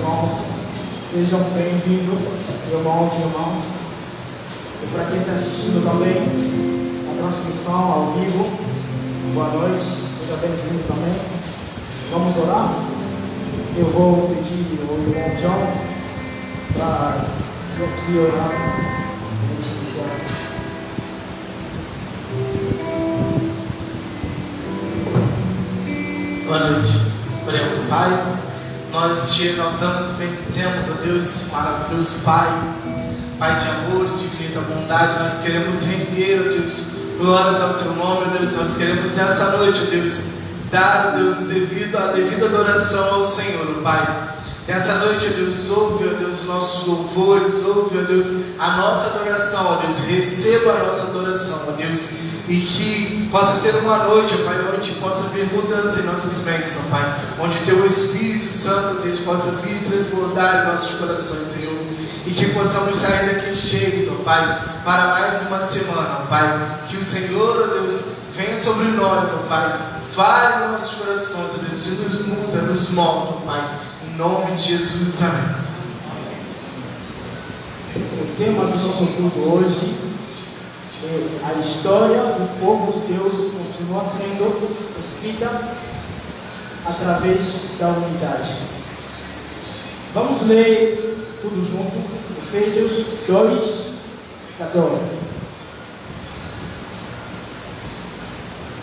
irmãos, sejam bem-vindos, irmãos e irmãs. E para quem está assistindo também a transmissão ao vivo, boa noite, seja bem-vindo também. Vamos orar? Eu vou pedir ao irmão John para aqui orar a gente iniciar. Boa noite. Oremos, Pai. Nós te exaltamos e bendizemos, ó Deus, maravilhoso Pai, Pai de amor, de infinita bondade. Nós queremos render, ó Deus, glórias ao teu nome, ó Deus. Nós queremos essa noite, ó Deus, dar, ó Deus, a devida adoração ao Senhor, ó Pai. Nessa noite, ó Deus, ouve, ó Deus, nossos louvores, ouve, ó Deus, a nossa adoração, ó Deus. Receba a nossa adoração, ó Deus. E que possa ser uma noite, ó Pai, onde possa haver mudança em nossas mentes, ó Pai. Onde Teu Espírito Santo, Deus, possa vir e transbordar em nossos corações, Senhor. E que possamos sair daqui cheios, ó Pai, para mais uma semana, ó Pai. Que o Senhor, ó Deus, venha sobre nós, ó Pai. Fale em nossos corações, ó Deus, e nos muda, nos molda, ó Pai. Em nome de Jesus, amém. O tema do nosso culto hoje: a história do povo de Deus continua sendo escrita através da unidade. Vamos ler tudo junto, Efésios 2:14.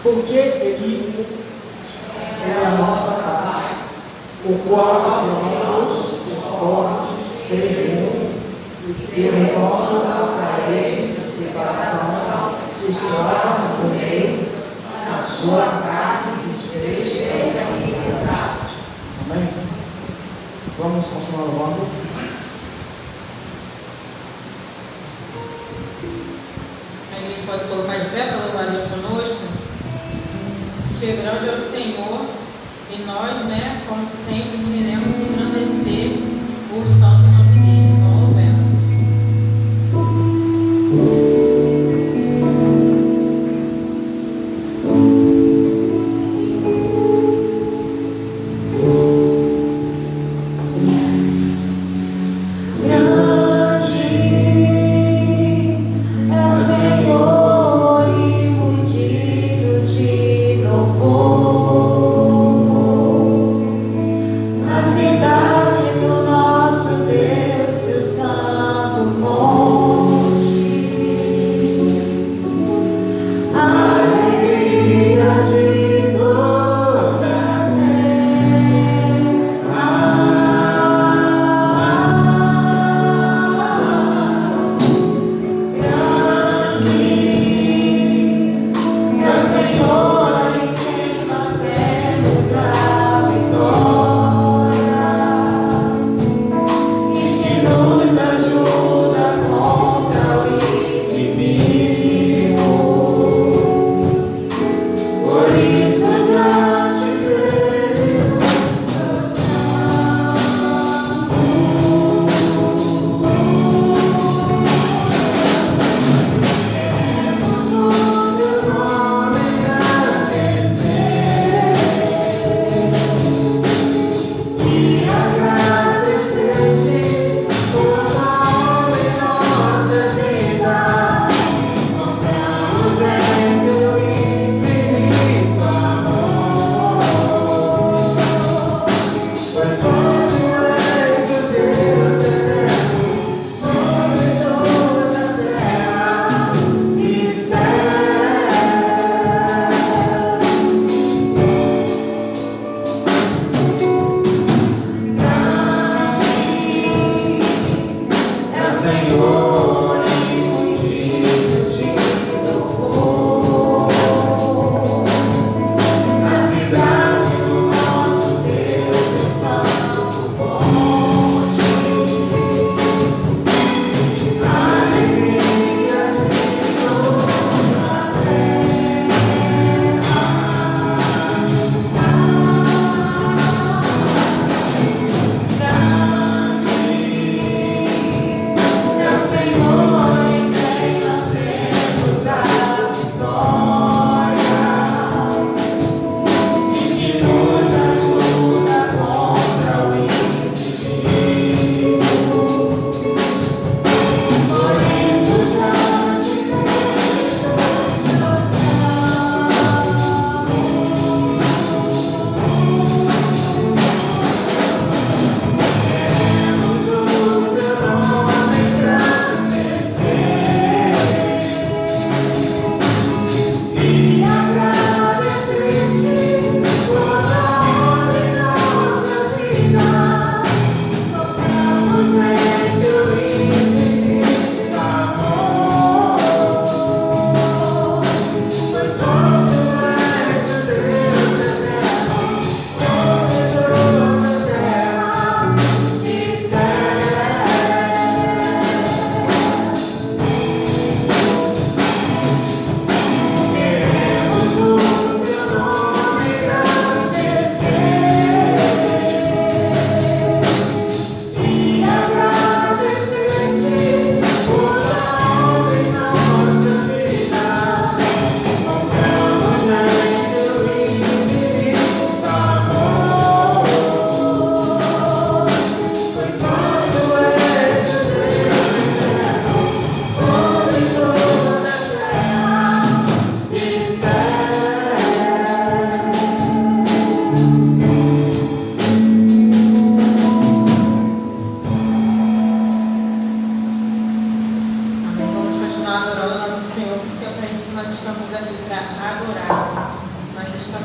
Porque Ele é a nossa paz, o qual geramos os povos fez e remove a parede de separação que estava no meio, a sua carne desfez e pesado. Amém? Vamos continuar louvando. A gente pode colocar de pé para louvar a Deus conosco? Que grande é o Senhor, e nós, como sempre, iremos engrandecer o santo nome dele. Então, louvemos. Cidade do nosso Deus, seu santo monte.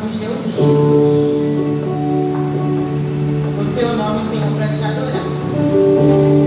nos reunirmos no teu nome, Senhor, para te adorar. Estamos reunidos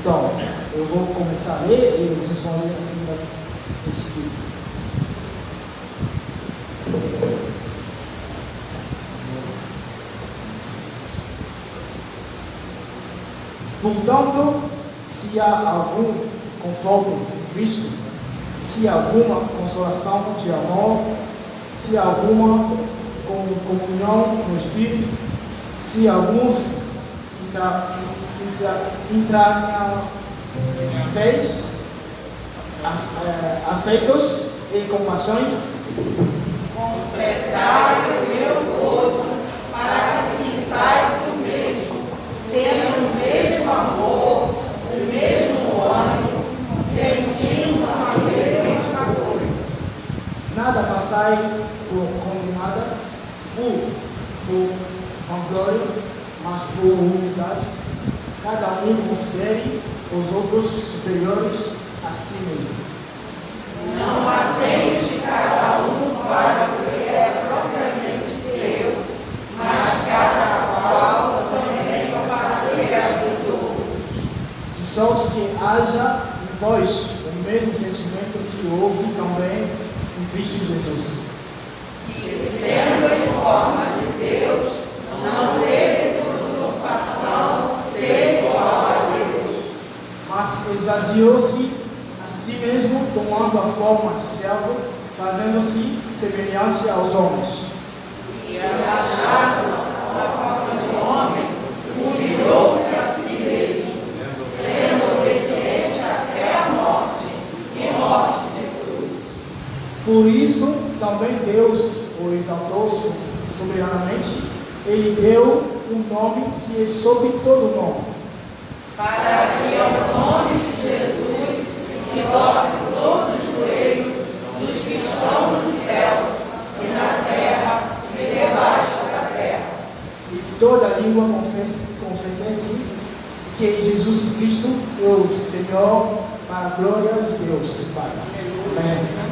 Então, eu vou começar a ler e vocês vão ler assim em seguida. Portanto, se há algum conforto em Cristo, se há alguma consolação de amor, se há alguma comunhão no Espírito, se alguns afeitos e compaixões, completai o meu gozo, para que sintais o mesmo, tendo o mesmo amor, o mesmo ânimo, sentindo a mesma coisa. nada façais com nada por vanglória, mas por humildade. Cada um considere os outros superiores a si mesmo. Não atende de cada um para o que é propriamente seu, mas cada qual também para o que é dos outros. De sorte que haja em vós o mesmo sentimento que houve também em Cristo Jesus. E sendo em forma de Deus, não teve por usurpação ser igual a Deus, Mas esvaziou-se a si mesmo, tomando a forma de servo, fazendo-se semelhante aos homens. e achado na forma de homem, humilhou-se a si mesmo, sendo obediente até a morte, e morte de cruz. Por isso, também Deus o exaltou soberanamente. Ele deu um nome que é sobre todo nome, Para que ao nome de Jesus se dobre todo o joelho dos que estão nos céus e na terra e debaixo da terra. e toda língua confessasse que Jesus Cristo é o Senhor, para a glória de Deus Pai. Amém.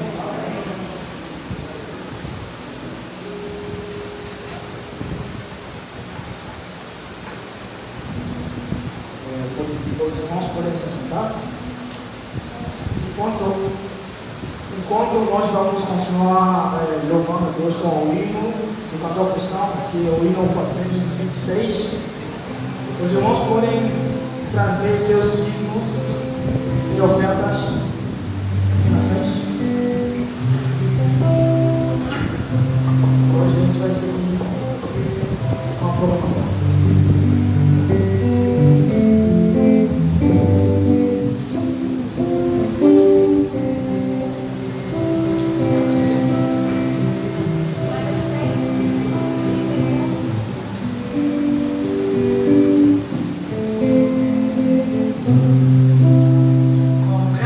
Os irmãos podem se sentar. Enquanto nós vamos continuar louvando a Deus com o hino do casal cristão, que é o hino 426, os irmãos podem trazer seus dízimos e ofertas aqui na frente. Hoje a gente vai seguir com a programação. Com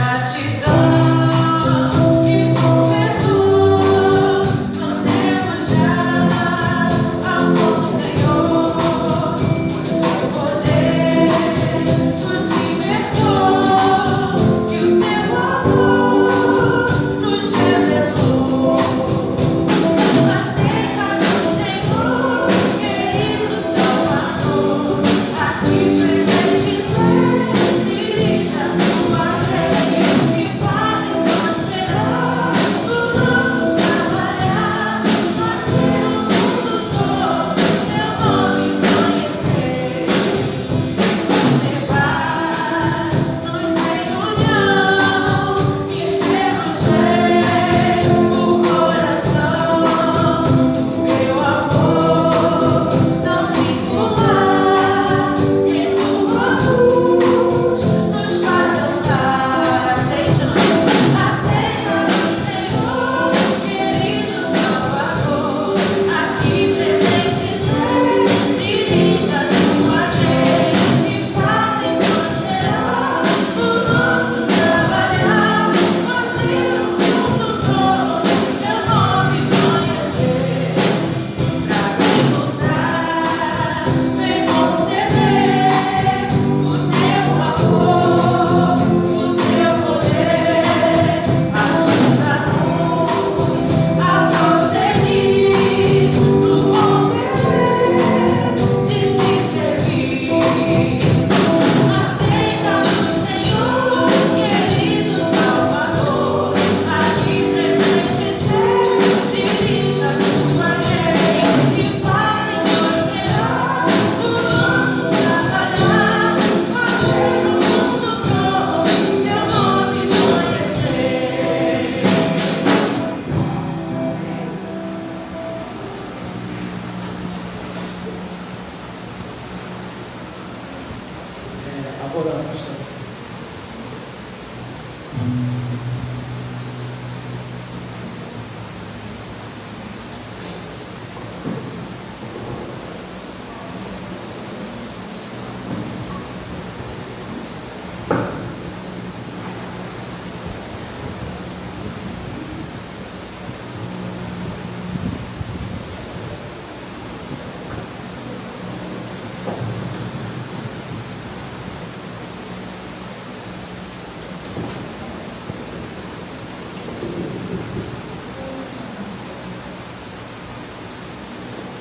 oramos.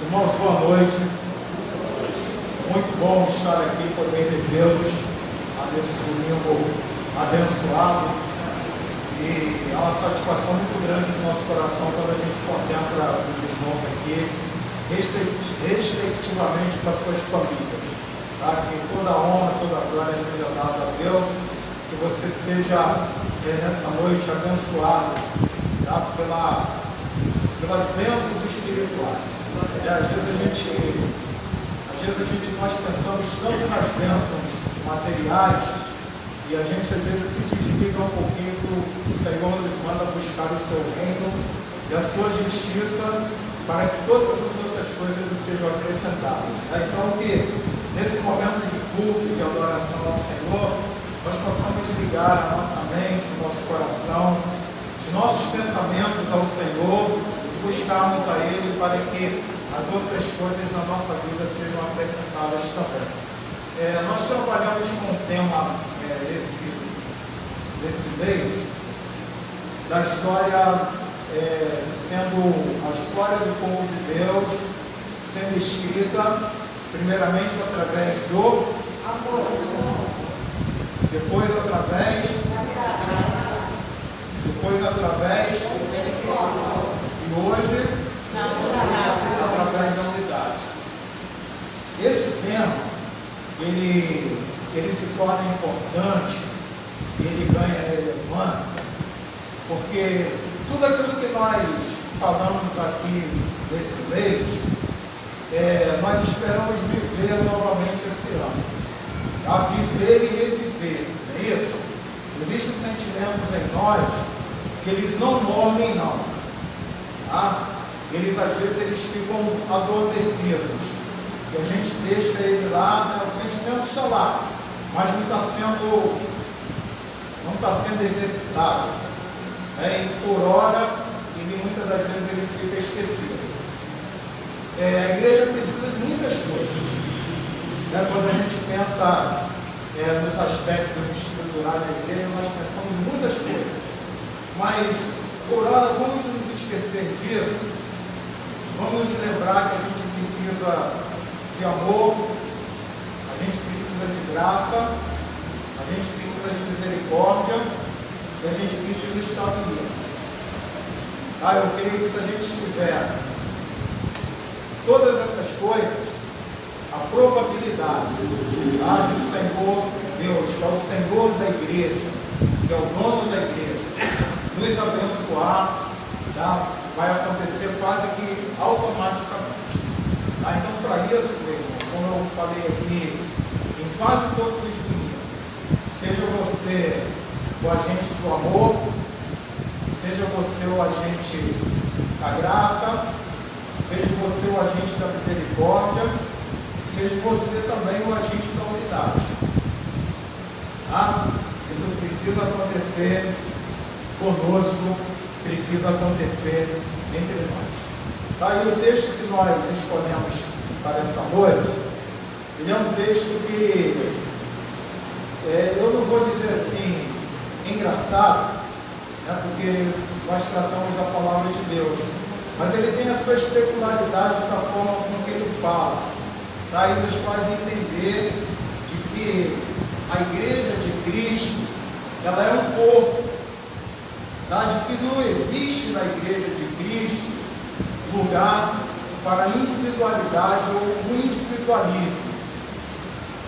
Irmãos, boa noite. Muito bom estar aqui, poder revê-los nesse domingo abençoado. E é uma satisfação muito grande no nosso coração quando a gente contempla os irmãos aqui, respectivamente com as suas famílias. Tá? Que toda a honra, toda a glória seja dada a Deus. Que você seja nessa noite abençoado, tá? Pelas bênçãos espirituais. Às vezes nós pensamos tanto nas bênçãos materiais e a gente às vezes se desliga um pouquinho do Senhor nos manda buscar o seu reino e a sua justiça para que todas as outras coisas sejam acrescentadas. Então que nesse momento de culto, de adoração ao Senhor, nós possamos ligar a nossa mente, o nosso coração, os nossos pensamentos ao Senhor, buscarmos a Ele para que as outras coisas na nossa vida sejam acrescentadas também. Nós trabalhamos com o tema desse mês da história, sendo a história do povo de Deus sendo escrita primeiramente através do amor, depois através e hoje através da unidade. Esse tema ele se torna importante, ele ganha relevância, porque tudo aquilo que nós falamos aqui nesse mês, nós esperamos viver novamente esse ano, a viver e reviver, não é isso? Existem sentimentos em nós que eles não morrem não, tá? Eles às vezes ficam adormecidos e a gente deixa ele lá, o sentimento está lá, mas não está sendo exercitado, e por hora e muitas das vezes ele fica esquecido. A igreja precisa de muitas coisas, quando a gente pensa nos aspectos estruturais da igreja, nós pensamos em muitas coisas, mas por hora vamos nos esquecer disso. Vamos lembrar que a gente precisa de amor, a gente precisa de graça, a gente precisa de misericórdia e a gente precisa estar unido. Eu creio que se a gente tiver todas essas coisas, a probabilidade de o Senhor Deus, que é o Senhor da igreja, que é o dono da igreja, nos abençoar, vai acontecer quase que automaticamente. Então, para isso, meu irmão, como eu falei aqui, em quase todos os domingos, seja você o agente do amor, seja você o agente da graça, seja você o agente da misericórdia, seja você também o agente da unidade. Isso precisa acontecer conosco, precisa acontecer entre nós. E o texto que nós escolhemos para esta noite, ele é um texto que eu não vou dizer assim engraçado, porque nós tratamos da palavra de Deus, mas ele tem as suas peculiaridades da forma como que ele fala, e nos faz entender de que a igreja de Cristo, ela é um corpo, de que não existe na igreja de Cristo lugar para individualidade ou o individualismo.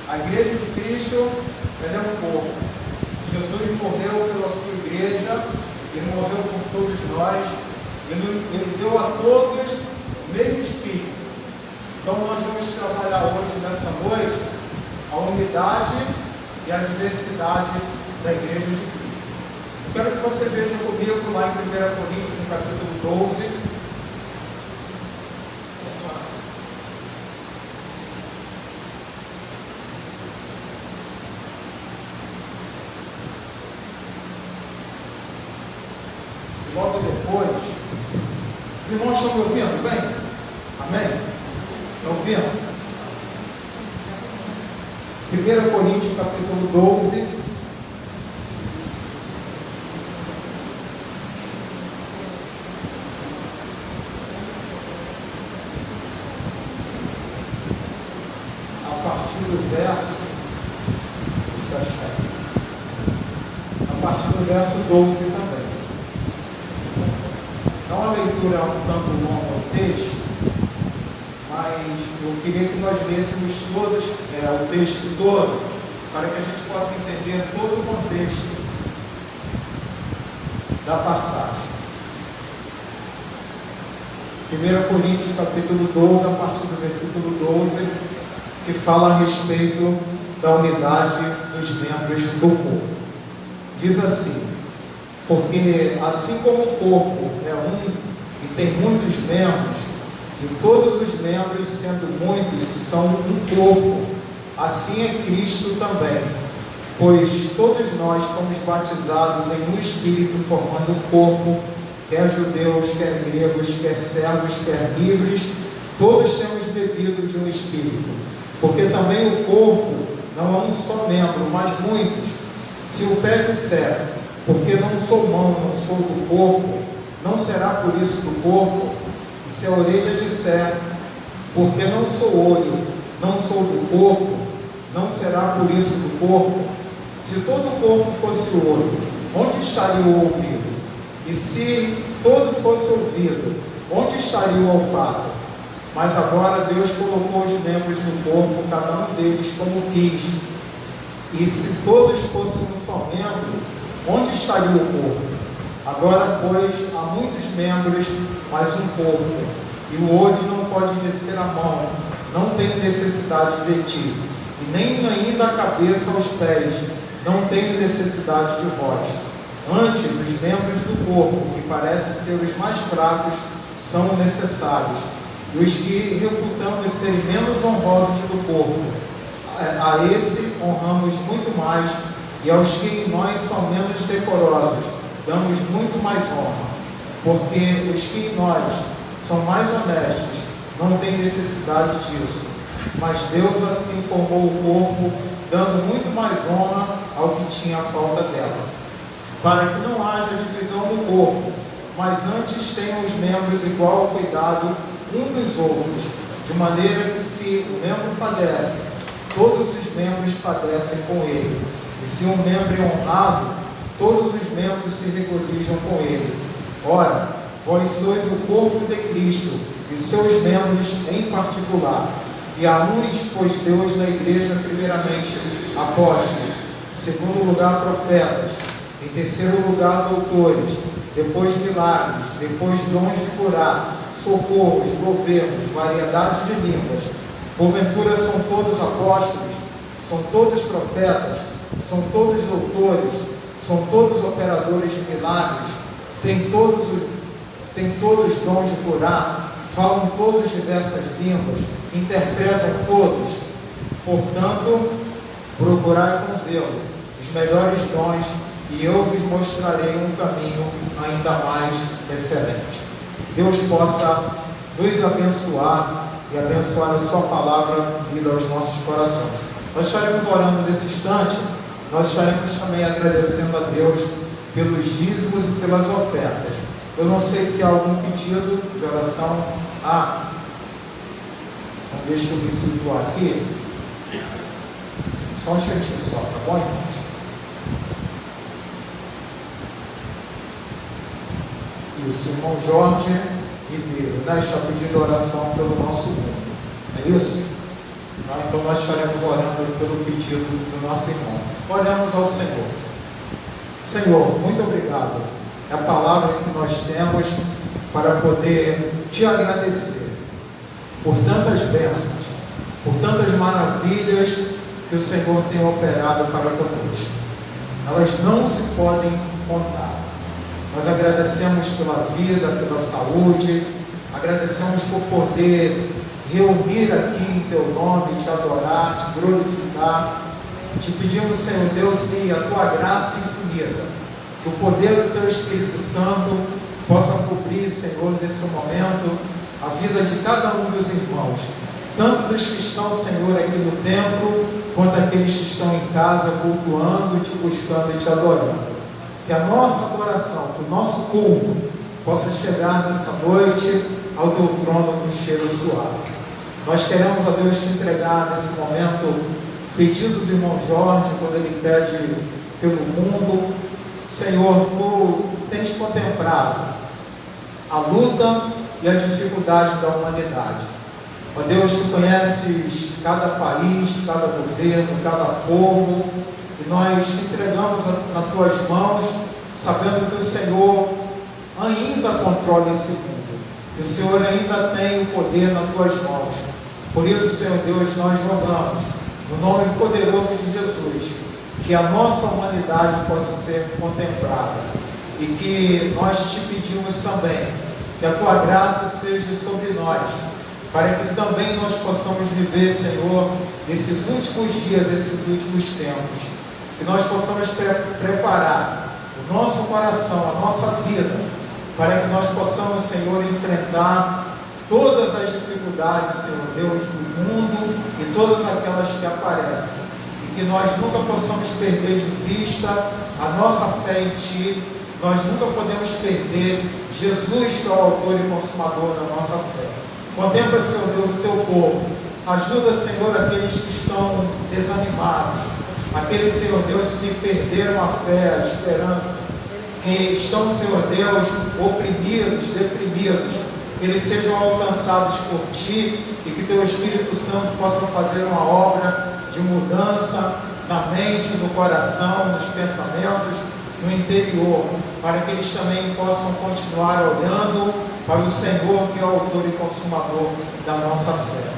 A igreja de Cristo, ela é um corpo. Jesus morreu pela sua igreja, ele morreu por todos nós, ele deu a todos o mesmo Espírito. Então nós vamos trabalhar hoje, nessa noite, a unidade e a diversidade da Igreja de Cristo. Eu quero que você veja comigo lá em 1 Coríntios, no capítulo 12. Logo depois, os irmãos estão me ouvindo bem? Amém? Estão ouvindo? 1 Coríntios capítulo 12, a partir do verso, a partir do verso 12 também. Então a leitura é um tanto longa o texto, mas eu queria que nós lêssemos todos, o texto todo, para que a gente possa entender todo o contexto da passagem. 1 Coríntios capítulo 12, a partir do versículo 12, que fala a respeito da unidade dos membros do corpo. Diz assim: porque assim como o corpo é um e tem muitos membros, e todos os membros, sendo muitos, são um corpo, assim é Cristo também. Pois todos nós fomos batizados em um Espírito, formando um corpo, quer judeus, quer gregos, quer servos, quer livres, todos temos bebido de um Espírito. Porque também o corpo não é um só membro, mas muitos. Se o pé disser, porque não sou mão, não sou do corpo, não será por isso do corpo. E se a orelha disser, porque não sou olho, não sou do corpo, não será por isso do corpo. Se todo o corpo fosse olho, onde estaria o ouvido? E se todo fosse ouvido, onde estaria o olfato? Mas agora Deus colocou os membros no corpo, cada um deles como quis. E se todos fossem um só membro, onde estaria o corpo? Agora, pois, há muitos membros, mas um corpo. E o olho não pode dizer à mão, não tenho necessidade de ti. E nem ainda a cabeça aos pés, não tenho necessidade de vós. Antes, os membros do corpo, que parecem ser os mais fracos, são necessários. E os que reputamos serem menos honrosos do corpo, a esse honramos muito mais, e aos que em nós são menos decorosos, damos muito mais honra, porque os que em nós são mais honestos não têm necessidade disso, mas Deus assim formou o corpo, dando muito mais honra ao que tinha falta dela, para que não haja divisão no corpo, mas antes tenham os membros igual cuidado um dos outros, de maneira que se o membro padece, todos os membros padecem com ele. E se um membro é honrado, todos os membros se regozijam com ele. Ora, vós sois o corpo de Cristo, e seus membros em particular. E a uns pôs Deus na igreja, primeiramente, apóstolos, em segundo lugar, profetas, em terceiro lugar, doutores, depois milagres, depois dons de curar, socorros, governos, variedade de línguas. Porventura são todos apóstolos, são todos profetas, são todos doutores, são todos operadores de milagres, têm todos dons de curar, falam todos diversas línguas, interpretam todos. Portanto, procurai com zelo os melhores dons, e eu vos mostrarei um caminho ainda mais excelente. Deus possa nos abençoar e abençoar a sua palavra vida aos nossos corações. Nós estaremos orando nesse instante, nós estaremos também agradecendo a Deus pelos dízimos e pelas ofertas. Eu não sei se há algum pedido de oração. Então deixa eu me situar aqui. Só um instantinho só, tá bom, irmãos? Isso, irmão Jorge Ribeiro, está pedindo oração pelo nosso mundo. É isso? Então nós estaremos orando pelo pedido do nosso irmão. Oremos ao Senhor. Senhor, muito obrigado. É a palavra que nós temos para poder te agradecer por tantas bênçãos, por tantas maravilhas que o Senhor tem operado para conosco. Elas não se podem contar. Nós agradecemos pela vida, pela saúde, agradecemos por poder reunir aqui em Teu nome, Te adorar, Te glorificar. Te pedimos, Senhor Deus, que a Tua graça infinita, que o poder do Teu Espírito Santo possa cobrir, Senhor, nesse momento, a vida de cada um dos irmãos, tanto dos que estão, Senhor, aqui no templo, quanto aqueles que estão em casa, cultuando, Te buscando e Te adorando. Que a nossa adoração, que o nosso culto, possa chegar nessa noite ao Teu trono com cheiro suave. Nós queremos, ó Deus, Te entregar nesse momento o pedido do irmão Jorge, quando ele pede pelo mundo. Senhor, Tu tens contemplado a luta e a dificuldade da humanidade. Ó Deus, Tu conheces cada país, cada governo, cada povo, e nós te entregamos nas Tuas mãos, sabendo que o Senhor ainda controla esse mundo, que o Senhor ainda tem o poder nas Tuas mãos. Por isso, Senhor Deus, nós rogamos, no nome poderoso de Jesus, que a nossa humanidade possa ser contemplada, e que nós Te pedimos também que a Tua graça seja sobre nós, para que também nós possamos viver, Senhor, esses últimos dias, esses últimos tempos, que nós possamos preparar o nosso coração, a nossa vida, para que nós possamos, Senhor, enfrentar todas as dificuldades, Senhor Deus, do mundo e todas aquelas que aparecem, e que nós nunca possamos perder de vista a nossa fé em Ti. Nós nunca podemos perder Jesus, que é o autor e consumador da nossa fé. Contempla, Senhor Deus, o Teu povo. Ajuda, Senhor, aqueles que estão desanimados, aqueles, Senhor Deus, que perderam a fé, a esperança, que estão, Senhor Deus, oprimidos, deprimidos, que eles sejam alcançados por Ti e que Teu Espírito Santo possa fazer uma obra de mudança na mente, no coração, nos pensamentos, no interior, para que eles também possam continuar olhando para o Senhor, que é o autor e consumador da nossa fé.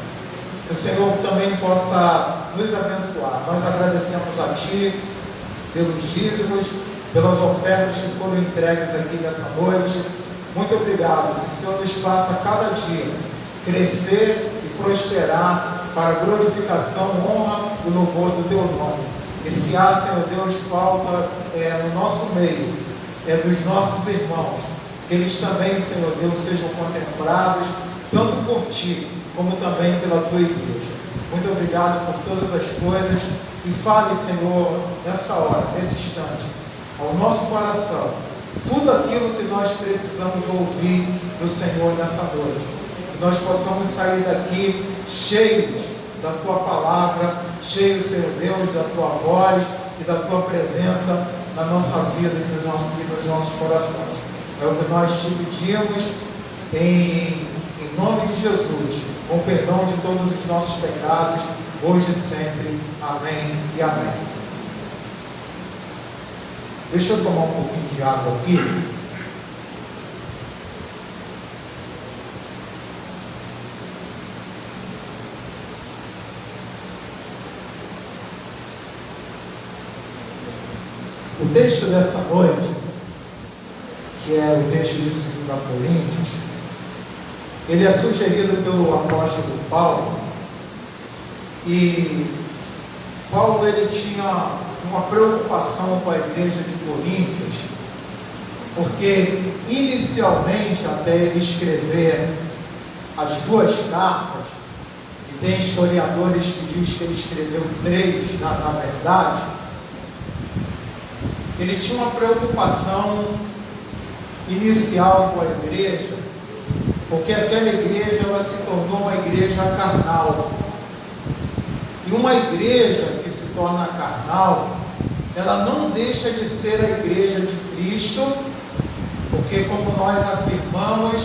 Que o Senhor também possa nos abençoar. Nós agradecemos a Ti pelos dízimos, pelas ofertas que foram entregues aqui nessa noite. Muito obrigado. Que o Senhor nos faça cada dia crescer e prosperar para a glorificação, honra e louvor do Teu nome. E se há, Senhor Deus, falta no nosso meio, dos nossos irmãos, que eles também, Senhor Deus, sejam contemplados, tanto por Ti, como também pela Tua igreja. Muito obrigado por todas as coisas, e fale, Senhor, nessa hora, nesse instante, ao nosso coração, tudo aquilo que nós precisamos ouvir do Senhor nessa noite. Que nós possamos sair daqui cheios da Tua palavra, cheios, Senhor Deus, da Tua voz e da Tua presença na nossa vida e nos nossos corações. É o que nós Te pedimos em nome de Jesus, com perdão de todos os nossos pecados, hoje e sempre. Amém e amém. Deixa eu tomar um pouquinho de água aqui. O texto dessa noite, que é o texto de 2 Coríntios, ele é sugerido pelo apóstolo Paulo, e Paulo ele tinha uma preocupação com a igreja de Coríntios, porque inicialmente, até ele escrever as 2 cartas, e tem historiadores que dizem que ele escreveu 3, na verdade, ele tinha uma preocupação inicial com a igreja, porque aquela igreja ela se tornou uma igreja carnal. E uma igreja que se torna carnal, ela não deixa de ser a igreja de Cristo, porque, como nós afirmamos,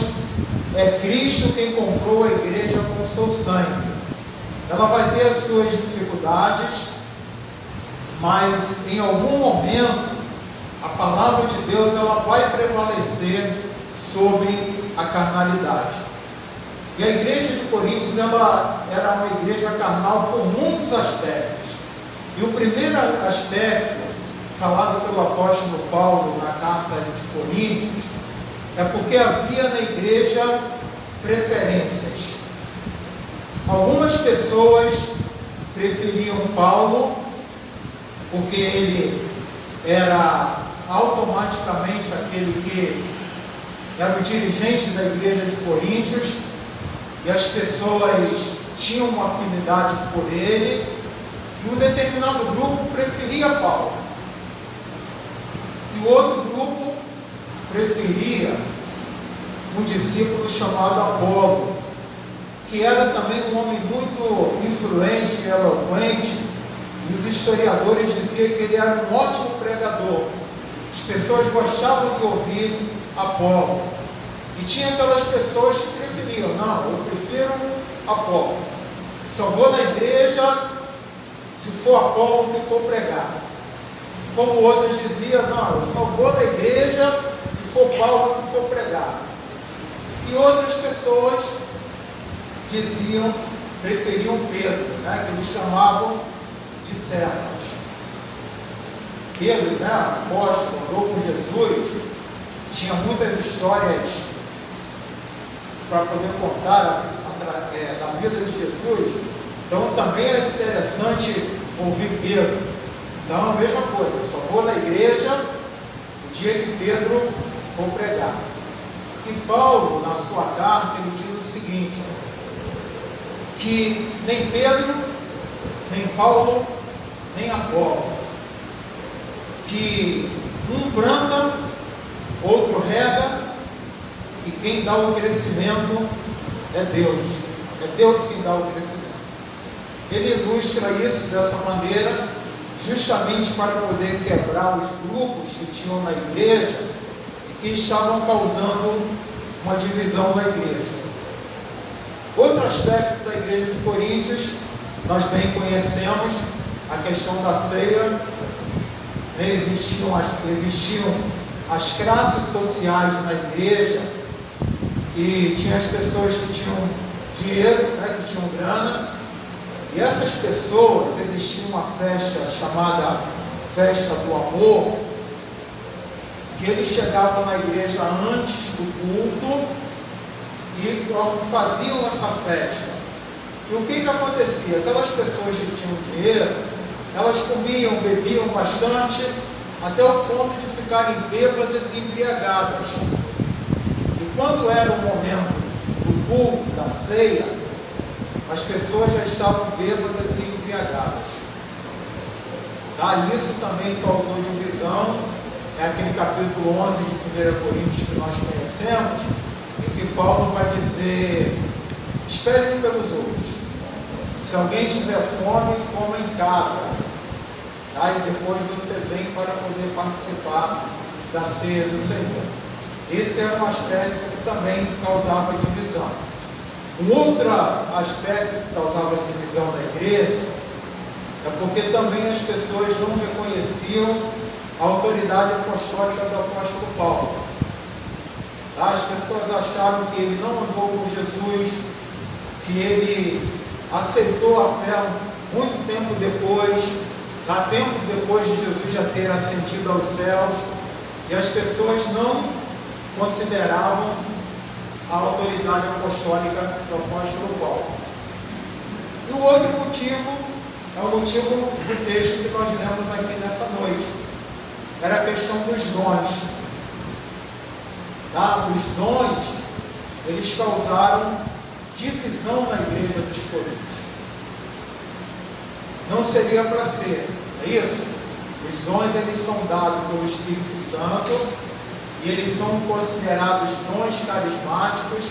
é Cristo quem comprou a igreja com o seu sangue. Ela vai ter as suas dificuldades, mas em algum momento a palavra de Deus ela vai prevalecer sobre a carnalidade. E a igreja de Coríntios ela era uma igreja carnal por muitos aspectos. E o primeiro aspecto falado pelo apóstolo Paulo na carta de Coríntios é porque havia na igreja preferências. Algumas pessoas preferiam Paulo porque ele era automaticamente aquele que era o dirigente da igreja de Coríntios e as pessoas tinham uma afinidade por ele, e um determinado grupo preferia Paulo e o outro grupo preferia um discípulo chamado Apolo, que era também um homem muito influente e eloquente, e os historiadores diziam que ele era um ótimo pregador. As pessoas gostavam de ouvir Apolo. E tinha aquelas pessoas que preferiam, não, eu prefiro Apolo. Só vou na igreja se for Apolo que for pregar. Como outros diziam, não, eu só vou na igreja se for Paulo que for pregar. E outras pessoas diziam, preferiam Pedro, né, que eles chamavam de servos. Pedro, né, apóstolo, andou com Jesus, tinha muitas histórias para poder contar da vida de Jesus, então também era interessante ouvir Pedro. Então, a mesma coisa, só vou na igreja o dia que Pedro for pregar. E Paulo, na sua carta, ele diz o seguinte, que nem Pedro, nem Paulo, nem Apolo, que um planta, outro rega, e quem dá o crescimento é Deus. É Deus quem dá o crescimento. Ele ilustra isso dessa maneira, justamente para poder quebrar os grupos que tinham na igreja e que estavam causando uma divisão da igreja. Outro aspecto da igreja de Coríntios, nós bem conhecemos a questão da ceia. Existiam as classes sociais na igreja, e tinha as pessoas que tinham dinheiro, né, que tinham grana, e essas pessoas, existia uma festa chamada Festa do Amor, que eles chegavam na igreja antes do culto e faziam essa festa. E o que acontecia? Aquelas pessoas que tinham dinheiro, elas comiam, bebiam bastante, até o ponto de ficarem bêbadas e embriagadas. E quando era o momento do culto, da ceia, as pessoas já estavam bêbadas e embriagadas. Tá? Isso também causou divisão. É aquele capítulo 11 de 1 Coríntios que nós conhecemos, em que Paulo vai dizer, espere um pelos outros. Se alguém tiver fome, coma em casa. Tá? E depois você vem para poder participar da ceia do Senhor. Esse era um aspecto que também causava divisão. Um outro aspecto que causava divisão na igreja é porque também as pessoas não reconheciam a autoridade apostólica do apóstolo Paulo. Tá? As pessoas acharam que ele não andou com Jesus, que ele aceitou a fé muito tempo depois, tempo depois de Jesus já ter ascendido aos céus, e as pessoas não consideravam a autoridade apostólica do apóstolo Paulo. E o outro motivo é o motivo do texto que nós lemos aqui nessa noite. Era a questão dos dons. Tá? Os dons, eles causaram divisão na igreja dos Coríntios. Não seria para ser, é isso? Os dons, eles são dados pelo Espírito Santo, e eles são considerados dons carismáticos,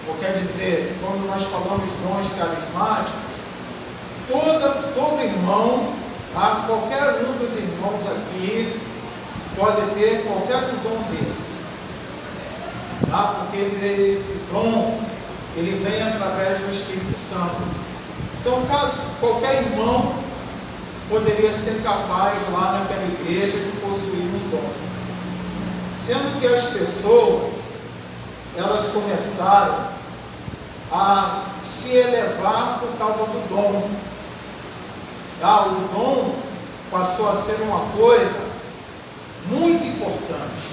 ou quer dizer, quando nós falamos dons carismáticos, todo irmão, tá? Qualquer um dos irmãos aqui pode ter qualquer dom desse, tá? Porque esse dom, ele vem através do Espírito Santo. Então, qualquer irmão poderia ser capaz lá naquela igreja de possuir um dom. Sendo que as pessoas, elas começaram a se elevar por causa do dom. Tá? O dom passou a ser uma coisa muito importante.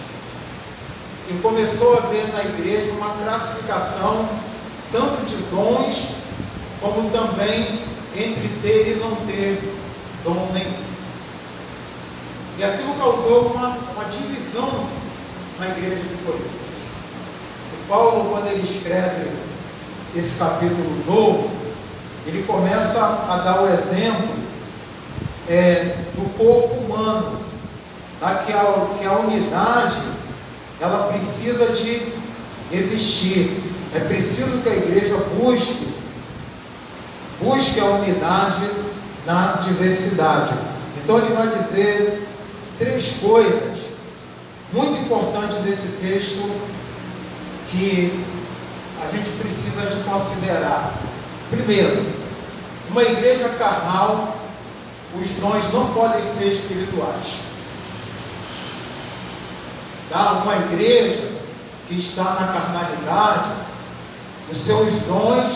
E começou a haver na igreja uma classificação tanto de dons, como também entre ter e não ter dom nenhum. E aquilo causou uma divisão na igreja de Corinto. E Paulo, quando ele escreve esse capítulo 12, ele começa a dar o exemplo do corpo humano, tá? que a unidade ela precisa de existir. É preciso que a igreja busque a unidade na diversidade. Então ele vai dizer 3 coisas muito importantes desse texto que a gente precisa de considerar. Primeiro, uma igreja carnal, os dons não podem ser espirituais. Tá? Uma igreja que está na carnalidade, os seus dons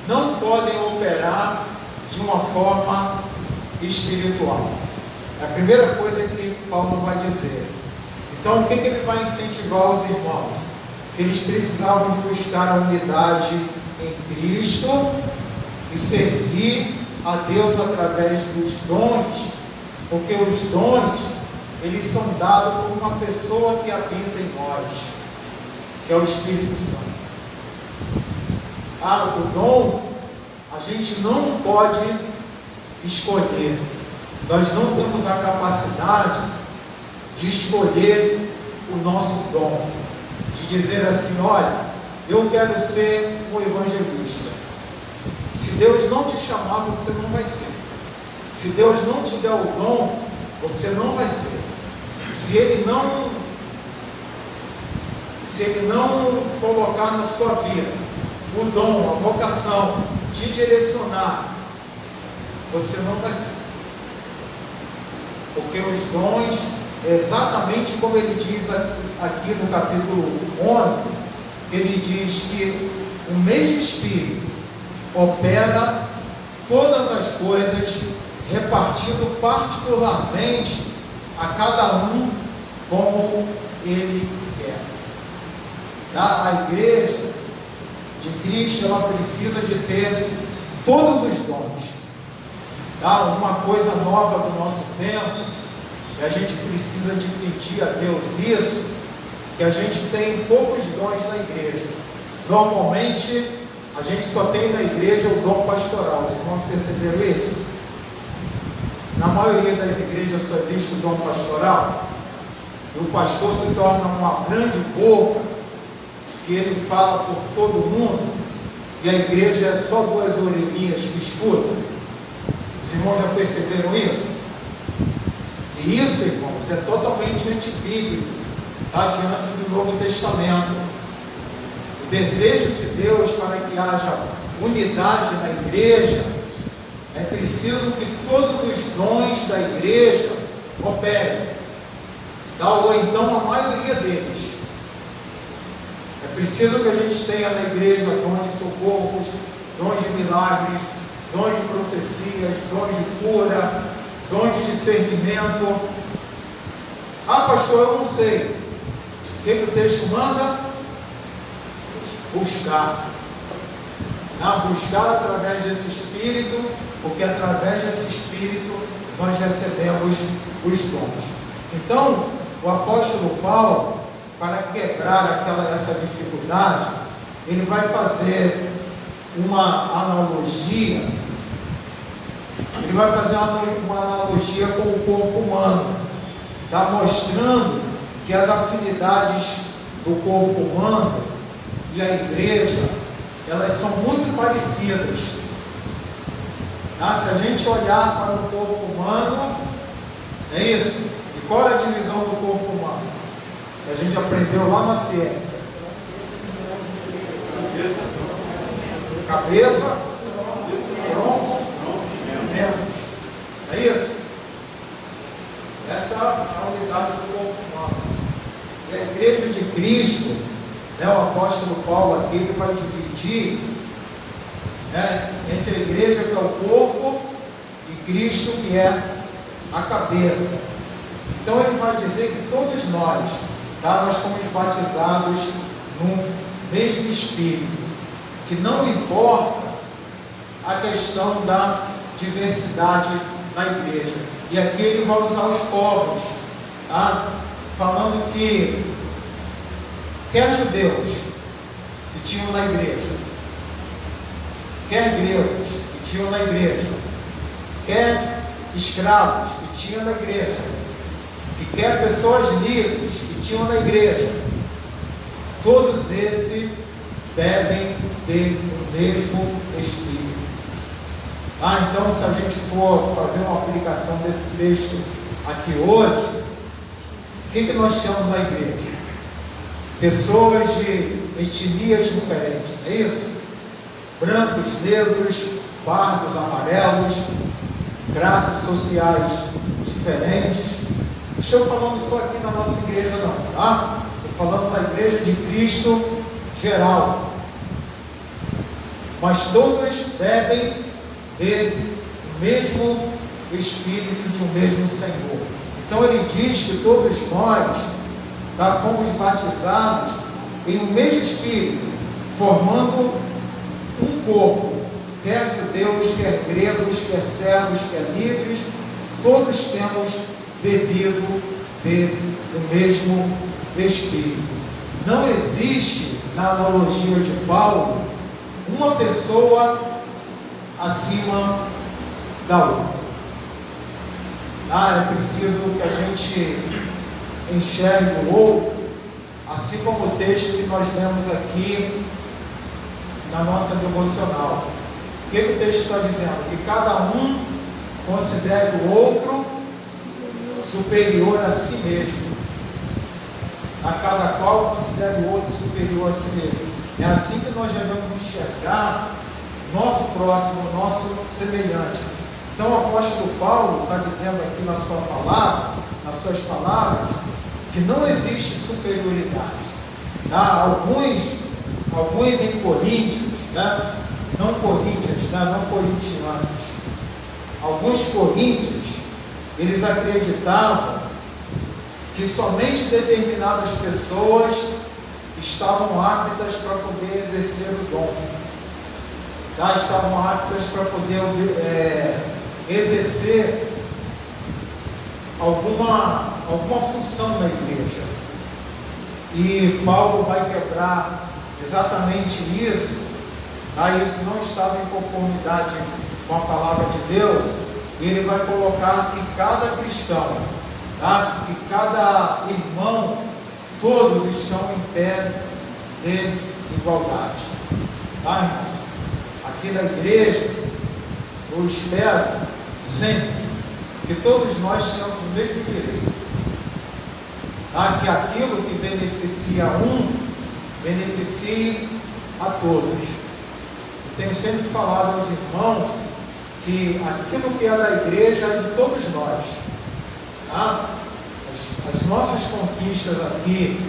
não podem operar de uma forma espiritual. É a primeira coisa que Paulo vai dizer. Então, o que ele vai incentivar os irmãos? Que eles precisavam de buscar a unidade em Cristo e servir a Deus através dos dons, porque os dons, eles são dados por uma pessoa que habita em nós, que é o Espírito Santo. O dom, a gente não pode escolher. Nós não temos a capacidade de escolher o nosso dom, de dizer assim: olha, eu quero ser um evangelista. Se Deus não te chamar, você não vai ser. Se Deus não te der o dom, você não vai ser. Se Ele não colocar na sua vida o dom, a vocação, te direcionar, você não vai ser. Porque os dons, exatamente como ele diz aqui no capítulo 11, ele diz que o mesmo Espírito opera todas as coisas, repartindo particularmente a cada um como ele quer. A igreja de Cristo, ela precisa de ter todos os dons. Uma coisa nova do nosso tempo, e a gente precisa de pedir a Deus isso, que a gente tem poucos dons na igreja. Normalmente, a gente só tem na igreja o dom pastoral. Os irmãos perceberam isso? Na maioria das igrejas só existe o dom pastoral. E o pastor se torna uma grande boca, que ele fala por todo mundo, e a igreja é só 2 orelhinhas que escutam. Os irmãos já perceberam isso? E isso, irmãos, é totalmente antibíblico, diante do Novo Testamento. O desejo de Deus para que haja unidade na igreja, é preciso que todos os dons da igreja operem, ou então a maioria deles. É preciso que a gente tenha na igreja dons de socorros, dons de milagres, dons de profecias, dons de cura, dons de discernimento. Pastor, eu não sei. O que o texto manda? Buscar. Buscar através desse Espírito, porque através desse Espírito nós recebemos os dons. Então, o apóstolo Paulo, para quebrar essa dificuldade, ele vai fazer uma analogia. Ele vai fazer uma analogia com o corpo humano, mostrando que as afinidades do corpo humano e a igreja, elas são muito parecidas. Se a gente olhar para o corpo humano, é isso. E qual é a divisão do corpo humano? Que a gente aprendeu lá na ciência. Cabeça, tronco, membros. É isso? Essa é a unidade do corpo humano. E a igreja de Cristo, o apóstolo Paulo aqui, ele vai dividir entre a igreja, que é o corpo, e Cristo, que é a cabeça. Então ele vai dizer que todos nós, tá, nós fomos batizados no mesmo Espírito, que não importa a questão da diversidade na igreja. E aqui ele vai usar os povos, tá, falando que quer judeus que tinham na igreja, quer gregos que tinham na igreja, quer escravos que tinham na igreja, que quer pessoas livres que tinham na igreja, todos esses devem ter o mesmo Espírito. Então, se a gente for fazer uma aplicação desse texto aqui hoje, o que nós chamamos na igreja? Pessoas de etnias diferentes, não é isso? Brancos, negros, pardos, amarelos, classes sociais diferentes. Não estou falando só aqui na nossa igreja não, tá? Estou falando da igreja de Cristo geral. Mas todos devem ter o mesmo Espírito de um mesmo Senhor. Então ele diz que todos nós fomos batizados em um mesmo Espírito, formando um corpo, quer judeus, quer gregos, quer servos, quer livres, todos temos bebido do mesmo Espírito. Não existe, na analogia de Paulo, uma pessoa acima da outra. É preciso que a gente enxergue o outro, assim como o texto que nós lemos aqui na nossa devocional. O que o texto está dizendo? Que cada um considere o outro superior a si mesmo. A cada qual considere o outro superior a si mesmo. É assim que nós devemos enxergar nosso próximo, nosso semelhante. Então o apóstolo Paulo está dizendo aqui na sua palavra, nas suas palavras, que não existe superioridade. Alguns em Coríntios, não corintianos, alguns coríntios, eles acreditavam que somente determinadas pessoas estavam aptas para poder exercer o dom. Estavam aptas para poder exercer alguma função na igreja. E Paulo vai quebrar exatamente isso. Isso não estava em conformidade com a palavra de Deus. E ele vai colocar que cada cristão, que cada irmão, todos estão em pé de igualdade. Irmãos? Aqui na igreja, eu espero sempre que todos nós tenhamos o mesmo direito. Que aquilo que beneficia um, beneficie a todos. Eu tenho sempre falado aos irmãos que aquilo que é da igreja é de todos nós. As nossas conquistas aqui,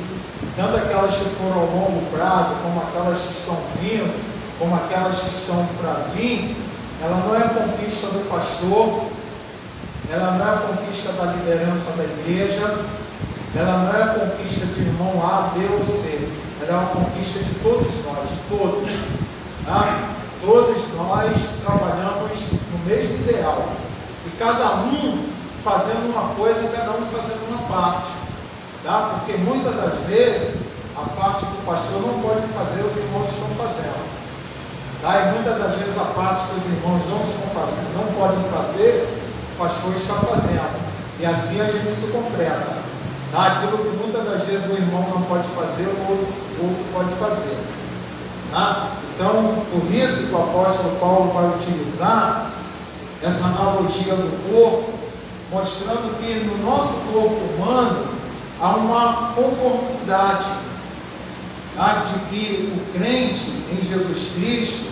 tanto aquelas que foram a longo prazo, como aquelas que estão vindo, como aquelas que estão para vir, ela não é a conquista do pastor, ela não é a conquista da liderança da igreja, ela não é a conquista de irmão A, B ou C, ela é uma conquista de todos nós, de todos. Todos nós trabalhamos no mesmo ideal, e cada um fazendo uma coisa, cada um fazendo uma parte, porque muitas das vezes a parte que o pastor não pode fazer, os irmãos estão fazendo. E muitas das vezes a parte que os irmãos não podem fazer, o pastor está fazendo. E assim a gente se completa. Aquilo que muitas das vezes o irmão não pode fazer, o outro pode fazer. Então, por isso que o apóstolo Paulo vai utilizar essa analogia do corpo, mostrando que no nosso corpo humano há uma conformidade, de que o crente em Jesus Cristo,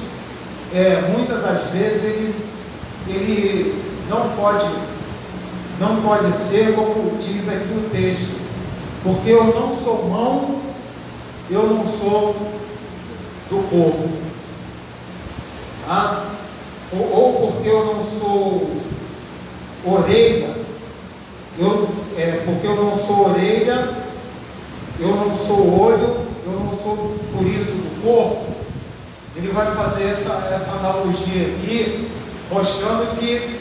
muitas das vezes ele não pode ser como diz aqui o texto, porque eu não sou mão, eu não sou do corpo, ou porque eu não sou orelha, porque eu não sou orelha, eu não sou olho, eu não sou por isso do corpo. Ele vai fazer essa analogia aqui, mostrando que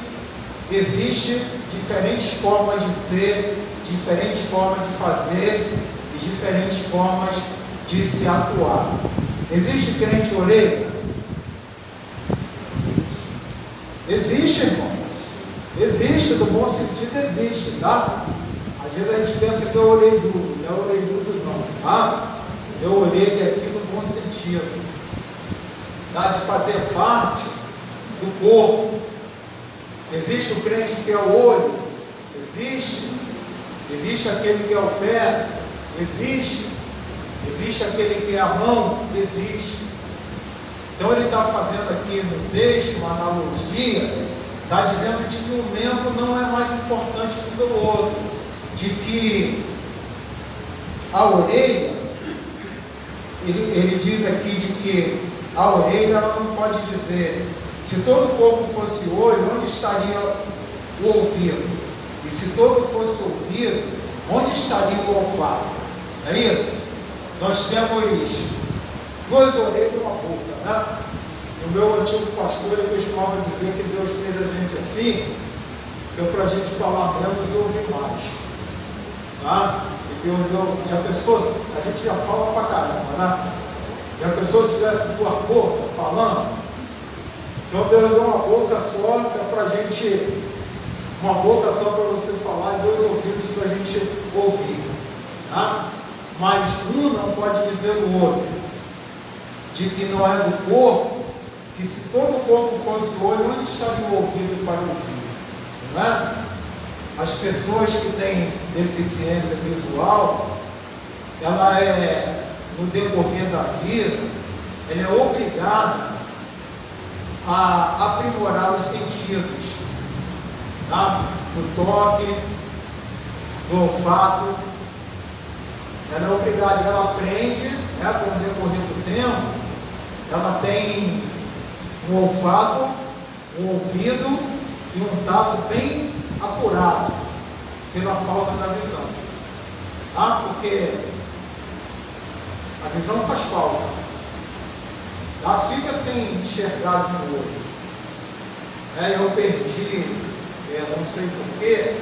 existe diferentes formas de ser, diferentes formas de fazer e diferentes formas de se atuar. Existe crente orelha? Existe, irmão. Existe, do bom sentido existe, tá? Às vezes a gente pensa que é orelhudo, não é orelhudo não, tá? É orelha aqui no bom sentido, tá? De fazer parte do corpo. Existe o crente que é o olho? Existe. Existe aquele que é o pé? Existe. Existe aquele que é a mão? Existe. Então ele está fazendo aqui no texto uma analogia, está dizendo de que um membro não é mais importante do que o outro, de que a orelha, ele diz aqui de que a orelha ela não pode dizer, se todo o corpo fosse olho, onde estaria o ouvido? E se todo fosse ouvido, onde estaria o olfato? Não é isso? Nós temos duas orelhas e uma boca, né? O meu antigo pastor, ele costumava dizer que Deus fez a gente assim, deu para a gente falar menos e ouvir mais. Tá? E Deus deu, já pensou, a gente já fala pra caramba, né? Já pensou se tivesse duas bocas falando? Então Deus deu uma boca só, é para a gente, uma boca só para você falar e dois ouvidos para a gente ouvir. Tá? Mas um não pode dizer o outro, de que não é do corpo, que se todo o corpo fosse olho, onde estaria o ouvido para ouvir? Não é? As pessoas que têm deficiência visual, ela no decorrer da vida, ela é obrigada a aprimorar os sentidos, tá? Do toque, do olfato. Ela é obrigada, ela aprende, né, com o decorrer do tempo, ela tem um olfato, um ouvido e um tato bem apurado pela falta da visão. Tá? Porque a visão faz falta. Ela fica sem enxergar de novo. Eu perdi, não sei porquê,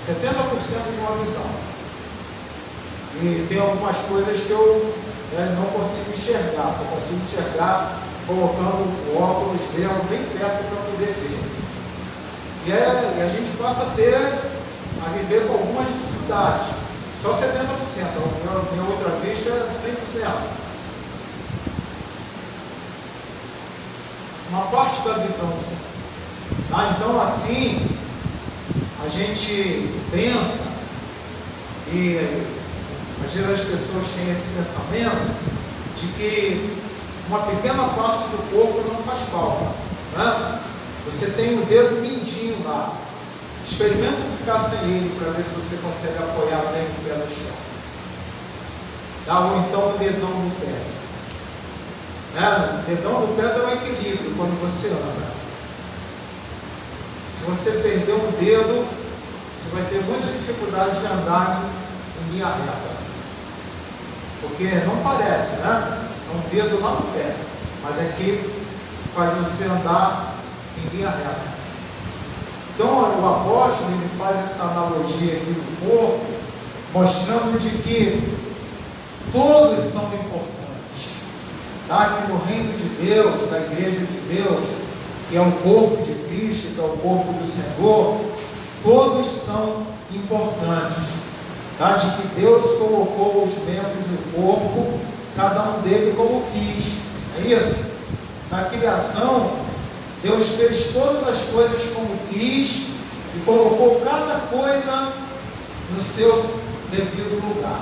70% de uma visão. E tem algumas coisas que eu não consigo enxergar, só consigo enxergar colocando o óculos mesmo bem perto para poder ver. E a gente passa a viver com algumas dificuldades. Só 70%, a minha outra vista é 100%. Uma parte da visão, sim. Tá? Então, assim, a gente pensa, e às vezes as pessoas têm esse pensamento, de que uma pequena parte do corpo não faz falta. Né? Você tem o dedo mindinho lá. Experimenta ficar sem ele para ver se você consegue apoiar bem o pé no chão. Tá? Ou então o dedão do pé. O dedão do pé dá um equilíbrio quando você anda. Se você perder um dedo, você vai ter muita dificuldade de andar em linha reta. Porque não parece, né? É um dedo lá no pé, mas aqui faz você andar em linha reta. Então o apóstolo ele faz essa analogia aqui do corpo, mostrando de que todos são importantes. Tá? Que no reino de Deus, da igreja de Deus, que é o corpo de Cristo, que é o corpo do Senhor, todos são importantes. Tá? De que Deus colocou os membros do corpo, cada um deles como quis. É isso? Na criação, Deus fez todas as coisas como quis e colocou cada coisa no seu devido lugar.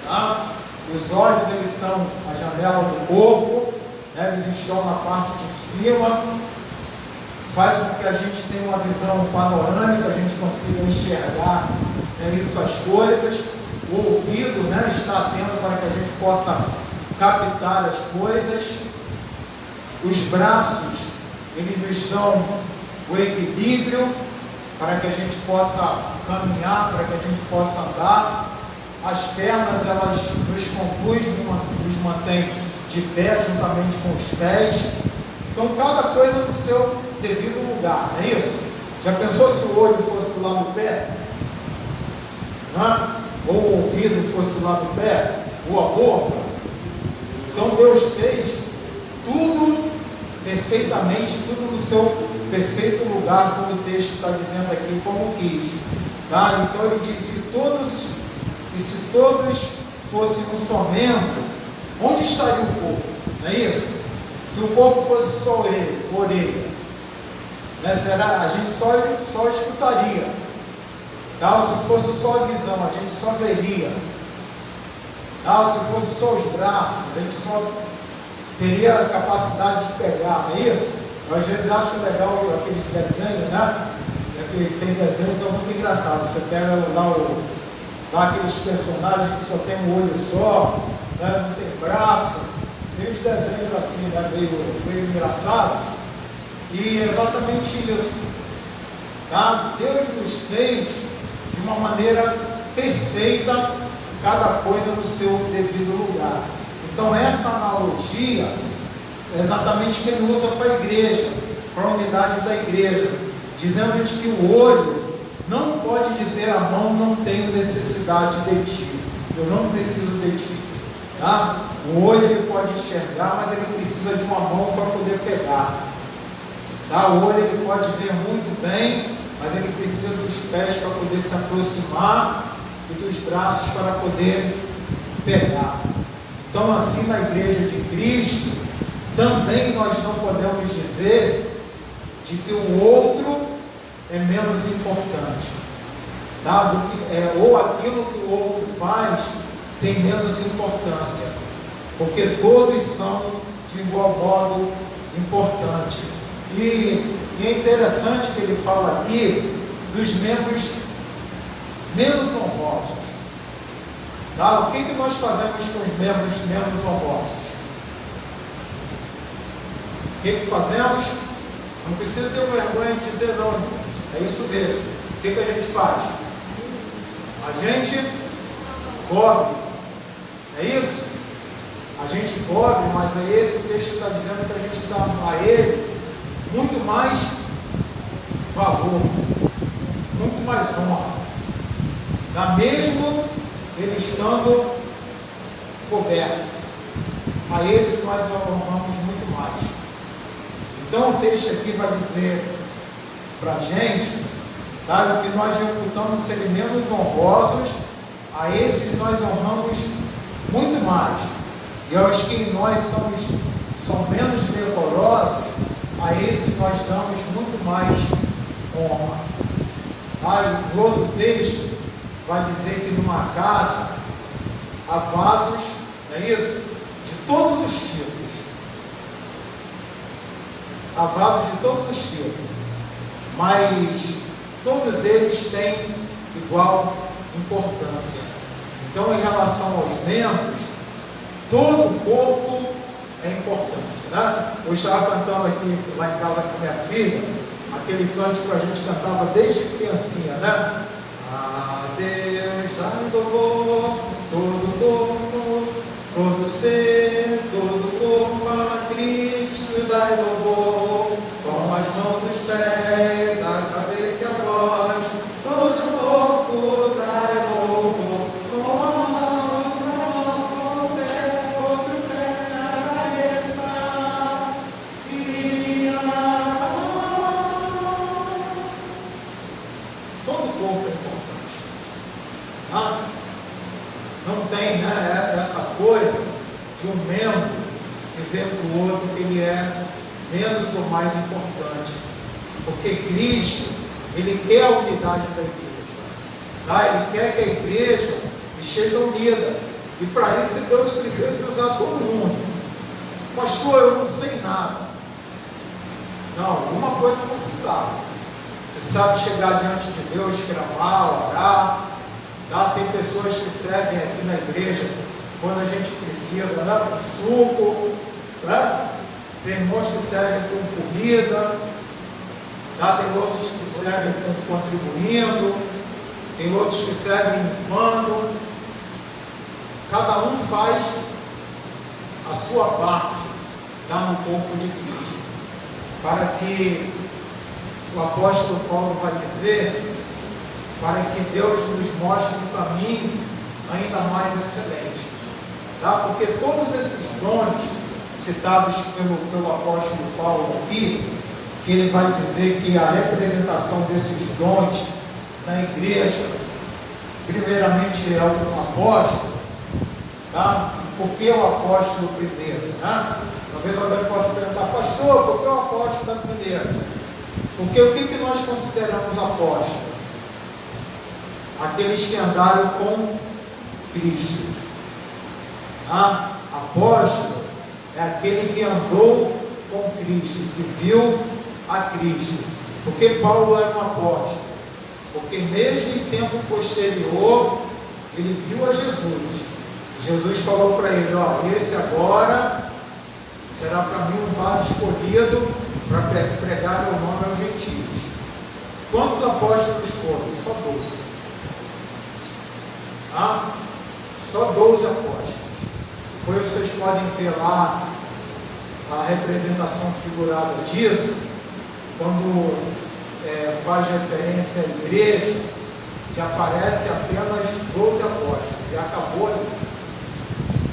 Tá? Os olhos, eles são a janela do corpo, né? Eles estão na parte de cima, faz com que a gente tenha uma visão panorâmica, a gente consiga enxergar isso, as coisas. O ouvido, né, está atento para que a gente possa captar as coisas. Os braços, eles nos dão o equilíbrio, para que a gente possa caminhar, para que a gente possa andar. As pernas, elas nos conduzem, nos mantêm de pé juntamente com os pés. Então, cada coisa no seu devido lugar, não é isso? Já pensou se o olho fosse lá no pé? Ou o ouvido fosse lá no pé? Ou a boca? Então, Deus fez tudo perfeitamente, tudo no seu perfeito lugar, como o texto está dizendo aqui, como quis. Tá? Então, ele diz, se todos fossem um só membro, onde estaria o corpo? Não é isso? Se o corpo fosse só orelha, né? Será? A gente só escutaria. Tá? Ou se fosse só a visão, a gente só veria. Tá? Ou se fosse só os braços, a gente só teria a capacidade de pegar, não é isso? Eu, às vezes acho legal aqueles desenhos, né? Tem desenho que é muito engraçado. Você pega lá aqueles personagens que só tem um olho só, né? Não tem braço. Tem uns desenhos assim, né? meio engraçados. E é exatamente isso. Tá? Deus nos fez de uma maneira perfeita, cada coisa no seu devido lugar. Então, essa analogia é exatamente que ele usa para a igreja, para a unidade da igreja, dizendo de que o olho não pode dizer à mão, não tenho necessidade de ti, eu não preciso de ti. Tá? O olho ele pode enxergar, mas ele precisa de uma mão para poder pegar. Tá? O olho ele pode ver muito bem, mas ele precisa dos pés para poder se aproximar e dos braços para poder pegar. Então, assim, na igreja de Cristo, também nós não podemos dizer de que o outro é menos importante, tá? Ou aquilo que o outro faz tem menos importância, porque todos são de igual modo importantes. E é interessante que ele fala aqui dos membros menos honrosos. Tá? O que nós fazemos com os membros menos honrosos? O que fazemos? Não precisa ter vergonha de dizer não, irmãos. É isso mesmo. O que a gente faz? A gente cobre. É isso? A gente cobre, mas é esse o texto está dizendo que a gente dá a ele muito mais valor, muito mais honra. Dá mesmo ele estando coberto. A esse nós honramos muito mais. Então o texto aqui vai dizer para a gente, tá, que nós reputamos serem menos honrosos, a esses nós honramos muito mais. E aos que nós são menos decorosos, a esses nós damos muito mais honra. Tá? O outro texto vai dizer que numa casa há vasos, não é isso? De todos os tipos. Há vasos de todos os tipos. Mas todos eles têm igual importância. Então, em relação aos membros, todo o corpo é importante, né? Eu estava cantando aqui lá em casa com minha filha, aquele cântico que a gente cantava desde criancinha, né? A Deus dai louvor, todo corpo, todo ser, todo corpo a Cristo dai louvor, com as mãos, os pés, a cabeça e a voz, todo corpo dai louvor, com a mão, com o pé, outro pé na cabeça e a voz. Todo corpo é importante. Não tem, né, essa coisa de um membro dizer para o outro que ele é menos ou mais importante, porque Cristo, ele quer a unidade da igreja, tá? Ele quer que a igreja esteja unida, e para isso Deus precisa de usar todo mundo. Pastor, eu não sei nada. Não, alguma coisa você sabe. Você sabe chegar diante de Deus, clamar, orar. Tá? Tem pessoas que servem aqui na igreja quando a gente precisa, né? Com suco, né? Tem irmãos que servem com comida. Tá? Tem outros que servem contribuindo, tem outros que servem limpando. Cada um faz a sua parte, tá, no corpo de Cristo, para que o apóstolo Paulo vai dizer, para que Deus nos mostre um caminho ainda mais excelente, tá? Porque todos esses dons citados pelo apóstolo Paulo aqui, que ele vai dizer que a representação desses dons na igreja, primeiramente é o apóstolo, tá? Por que o apóstolo primeiro? Tá? Talvez alguém possa perguntar, pastor, por que o apóstolo da primeiro? Porque o que nós consideramos apóstolo? Aqueles que andaram com Cristo. Tá? Apóstolo é aquele que andou com Cristo, que viu a Cristo. Porque Paulo era um apóstolo? Porque mesmo em tempo posterior, ele viu a Jesus. Jesus falou para ele, ó, esse agora será para mim um vaso escolhido para pregar meu nome aos gentios. Quantos apóstolos foram? Só 12. Ah, só 12 apóstolos. Depois vocês podem ver lá a representação figurada disso, quando faz referência à igreja, se aparece apenas 12 apóstolos, e acabou ali.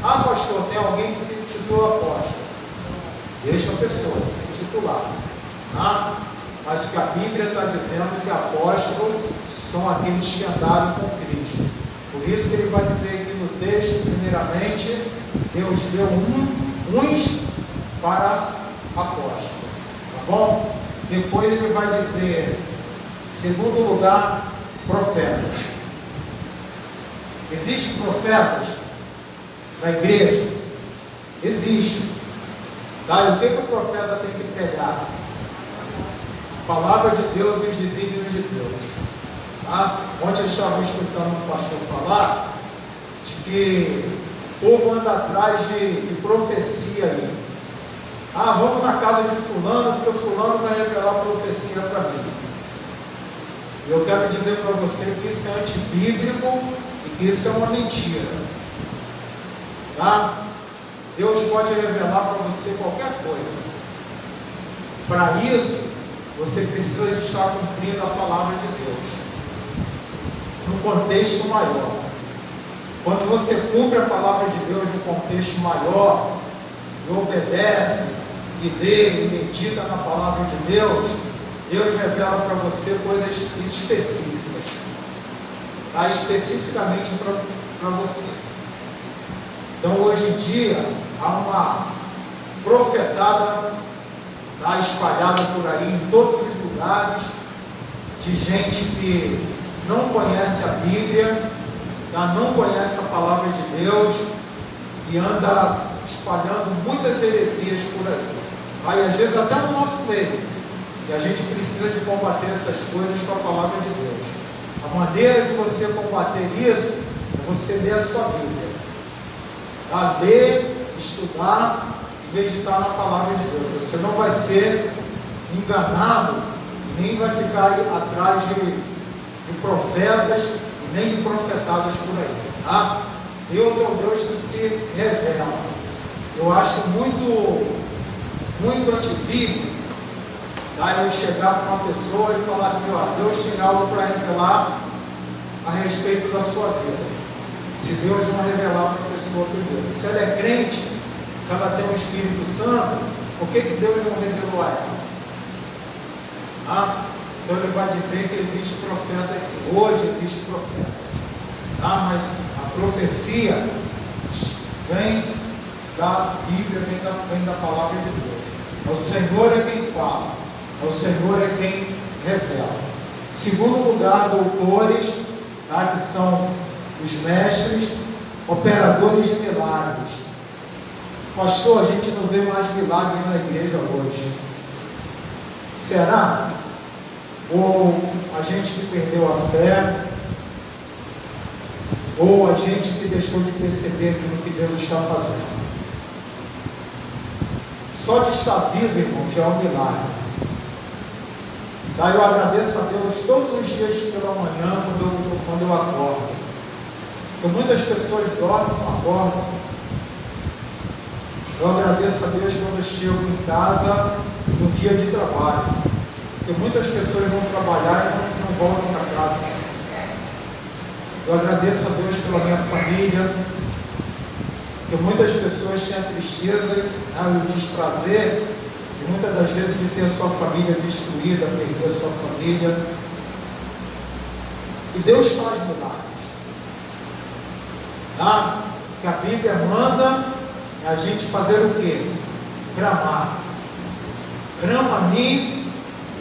Ah, pastor, tem alguém que se intitula apóstolo? Deixa a pessoa se titular. Ah, mas o que a Bíblia está dizendo é que apóstolos são aqueles que andaram com Cristo. Por isso que ele vai dizer aqui no texto, primeiramente, Deus deu uns para apóstolo. Tá bom? Depois ele vai dizer, segundo lugar, profetas. Existem profetas na igreja? Existe. Tá? E o que o profeta tem que pegar? A palavra de Deus e os desígnios de Deus. Tá? Ontem eu estava escutando um pastor falar de que o povo anda atrás de profecia aí. Ah, vamos na casa de fulano, porque o fulano vai revelar profecia para mim. E eu quero dizer para você que isso é antibíblico e que isso é uma mentira. Tá? Deus pode revelar para você qualquer coisa. Para isso, você precisa de estar cumprindo a palavra de Deus, no contexto maior. Quando você cumpre a palavra de Deus no contexto maior, e obedece, e lê, e medita na palavra de Deus, Deus revela para você coisas específicas, tá? Especificamente para você. Então hoje em dia há uma profetada, tá, espalhada por aí em todos os lugares, de gente que não conhece a Bíblia, tá, não conhece a palavra de Deus e anda espalhando muitas heresias por aí. Aí às vezes até no nosso meio. E a gente precisa de combater essas coisas com a palavra de Deus. A maneira de você combater isso é você ler a sua Bíblia. Tá? Ler, estudar e meditar na palavra de Deus. Você não vai ser enganado, nem vai ficar atrás de profetas e nem de profetadas por aí. Tá? Deus é o Deus que se revela. Eu acho muito antibíblico, tá? Eu chegar para uma pessoa e falar assim, ó, Deus tem algo para revelar a respeito da sua vida. Se Deus não revelar para a pessoa primeiro. Se ela é crente, se ela tem o Espírito Santo, por que Deus não revelou a ela? Ah, então ele vai dizer que existe profeta sim. Hoje existe profeta. Ah, mas a profecia vem da Bíblia, vem da palavra de Deus. O Senhor é quem fala, o Senhor é quem revela. Segundo lugar, doutores, tá, que são os mestres, operadores de milagres. Pastor, a gente não vê mais milagres na igreja hoje. Será? Ou a gente que perdeu a fé, ou a gente que deixou de perceber aquilo que Deus está fazendo. Só de estar vivo, irmão, já é um milagre. Daí eu agradeço a Deus todos os dias pela manhã, quando eu acordo. Porque muitas pessoas dormem, não acordam. Eu agradeço a Deus quando eu chego em casa no dia de trabalho. Porque muitas pessoas vão trabalhar e não voltam para casa. Eu agradeço a Deus pela minha família. Porque muitas pessoas têm a tristeza e o desprazer, e muitas das vezes, de ter sua família destruída, perder sua família. E Deus faz milagres. Que a Bíblia manda a gente fazer o quê? Clamar. Clama a mim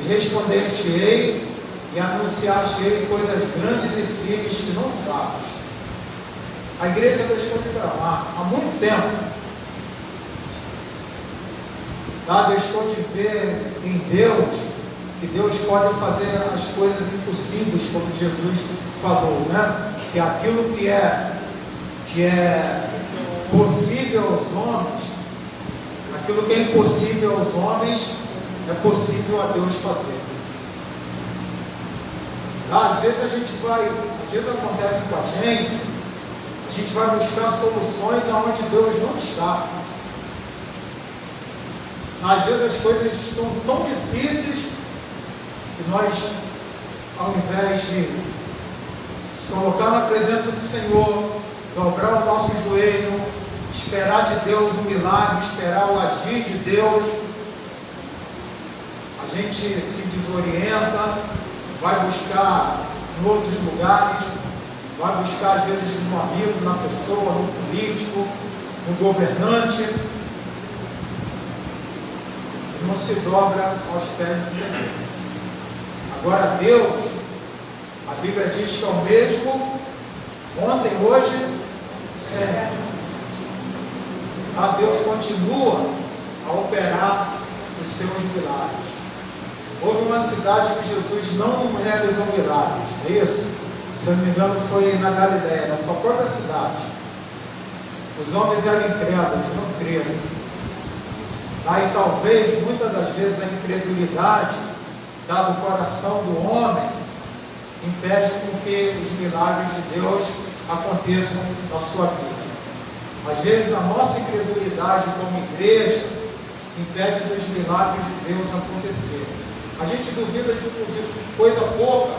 e responder-te-ei e anunciar-te-ei coisas grandes e firmes que não sabes. A igreja deixou de clamar há muito tempo. Deixou de ver em Deus que Deus pode fazer as coisas impossíveis, como Jesus falou, né? Que aquilo que é possível aos homens, aquilo que é impossível aos homens, é possível a Deus fazer. Às vezes às vezes acontece com a gente vai buscar soluções aonde Deus não está. Às vezes as coisas estão tão difíceis que nós, ao invés de se colocar na presença do Senhor, dobrar o nosso joelho, esperar de Deus um milagre, esperar o agir de Deus, a gente se desorienta, vai buscar em outros lugares, vai buscar às vezes no amigo, na pessoa, no político, no governante, e não se dobra aos pés do Senhor. Agora Deus, a Bíblia diz que é o mesmo ontem, hoje, sempre. Deus continua a operar os seus milagres. Houve uma cidade que Jesus não realizou milagres, é isso? Se eu não me engano, foi na Galileia, na sua própria cidade. Os homens eram incrédulos, não creram. Aí talvez, muitas das vezes, a incredulidade do coração do homem impede com que os milagres de Deus aconteçam na sua vida. Às vezes a nossa incredulidade como igreja impede dos milagres de Deus acontecer. A gente duvida de coisa pouca.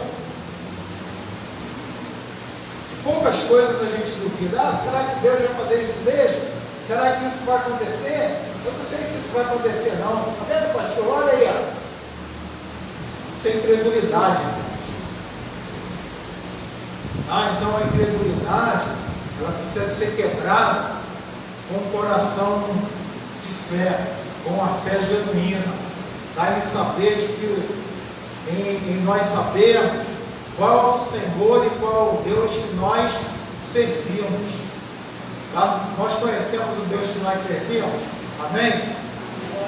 De poucas coisas a gente duvida. Será que Deus vai fazer isso mesmo? Será que isso vai acontecer? Eu não sei se isso vai acontecer não. Está vendo, pastor? Olha aí, ó. Isso é incredulidade. Então a incredulidade, ela precisa ser quebrada com um coração de fé, com a fé genuína. Em saber de que, em nós sabermos qual é o Senhor e qual é o Deus que nós servimos. Nós conhecemos o Deus que nós servimos. Amém?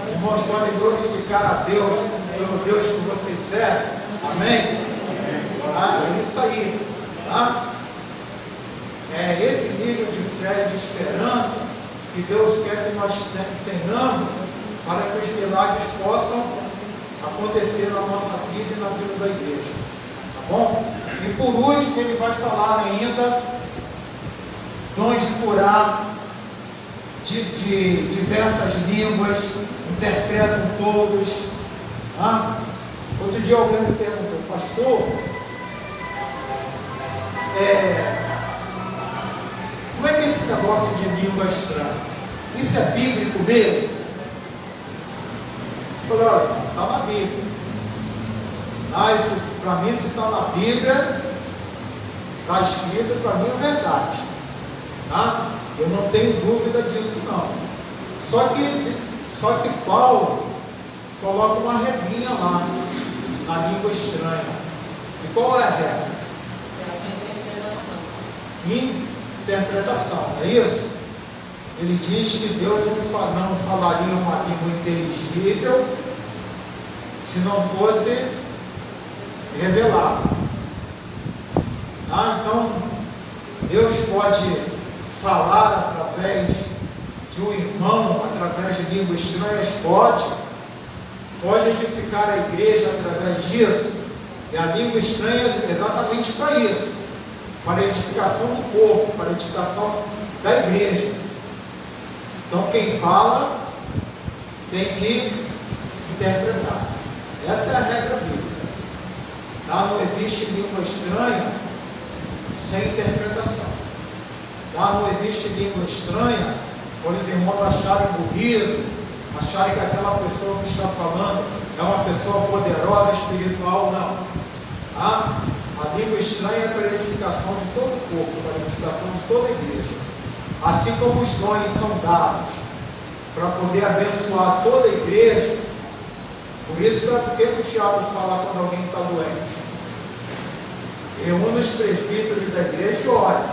Os irmãos podem glorificar a Deus pelo Deus que vocês servem. Amém? É isso aí. É esse nível de fé e de esperança que Deus quer que nós tenhamos para que os milagres possam acontecer na nossa vida e na vida da igreja. Tá bom? E por último, ele vai falar ainda dons de curar, de diversas línguas, interpretam todos. Outro dia alguém me perguntou, pastor, como é que é esse negócio de língua estranha? Isso é bíblico mesmo? Eu falei, olha, está na Bíblia. Para mim, se está na Bíblia, está escrito, para mim é verdade. Eu não tenho dúvida disso não. Só que Paulo coloca uma regrinha lá, na língua estranha. E qual é a regra? Interpretação, é isso? Ele diz que Deus não falaria uma língua inteligível se não fosse revelado. Então, Deus pode falar através de um irmão, através de línguas estranhas? Pode. pode edificar a igreja através disso, e a língua estranha é exatamente para isso, para a edificação do corpo, para a edificação da igreja. Então quem fala tem que interpretar. Essa é a regra bíblica. Tá? Não existe língua estranha sem interpretação. Tá? Não existe língua estranha quando os irmãos acharem bonito, acharem que aquela pessoa que está falando é uma pessoa poderosa, espiritual, não. Tá? A língua estranha é para a edificação de todo o corpo, para a edificação de toda a igreja. Assim como os dons são dados para poder abençoar toda a igreja. Por isso que o diabo fala quando alguém está doente. Reúne os presbíteros da igreja e ora.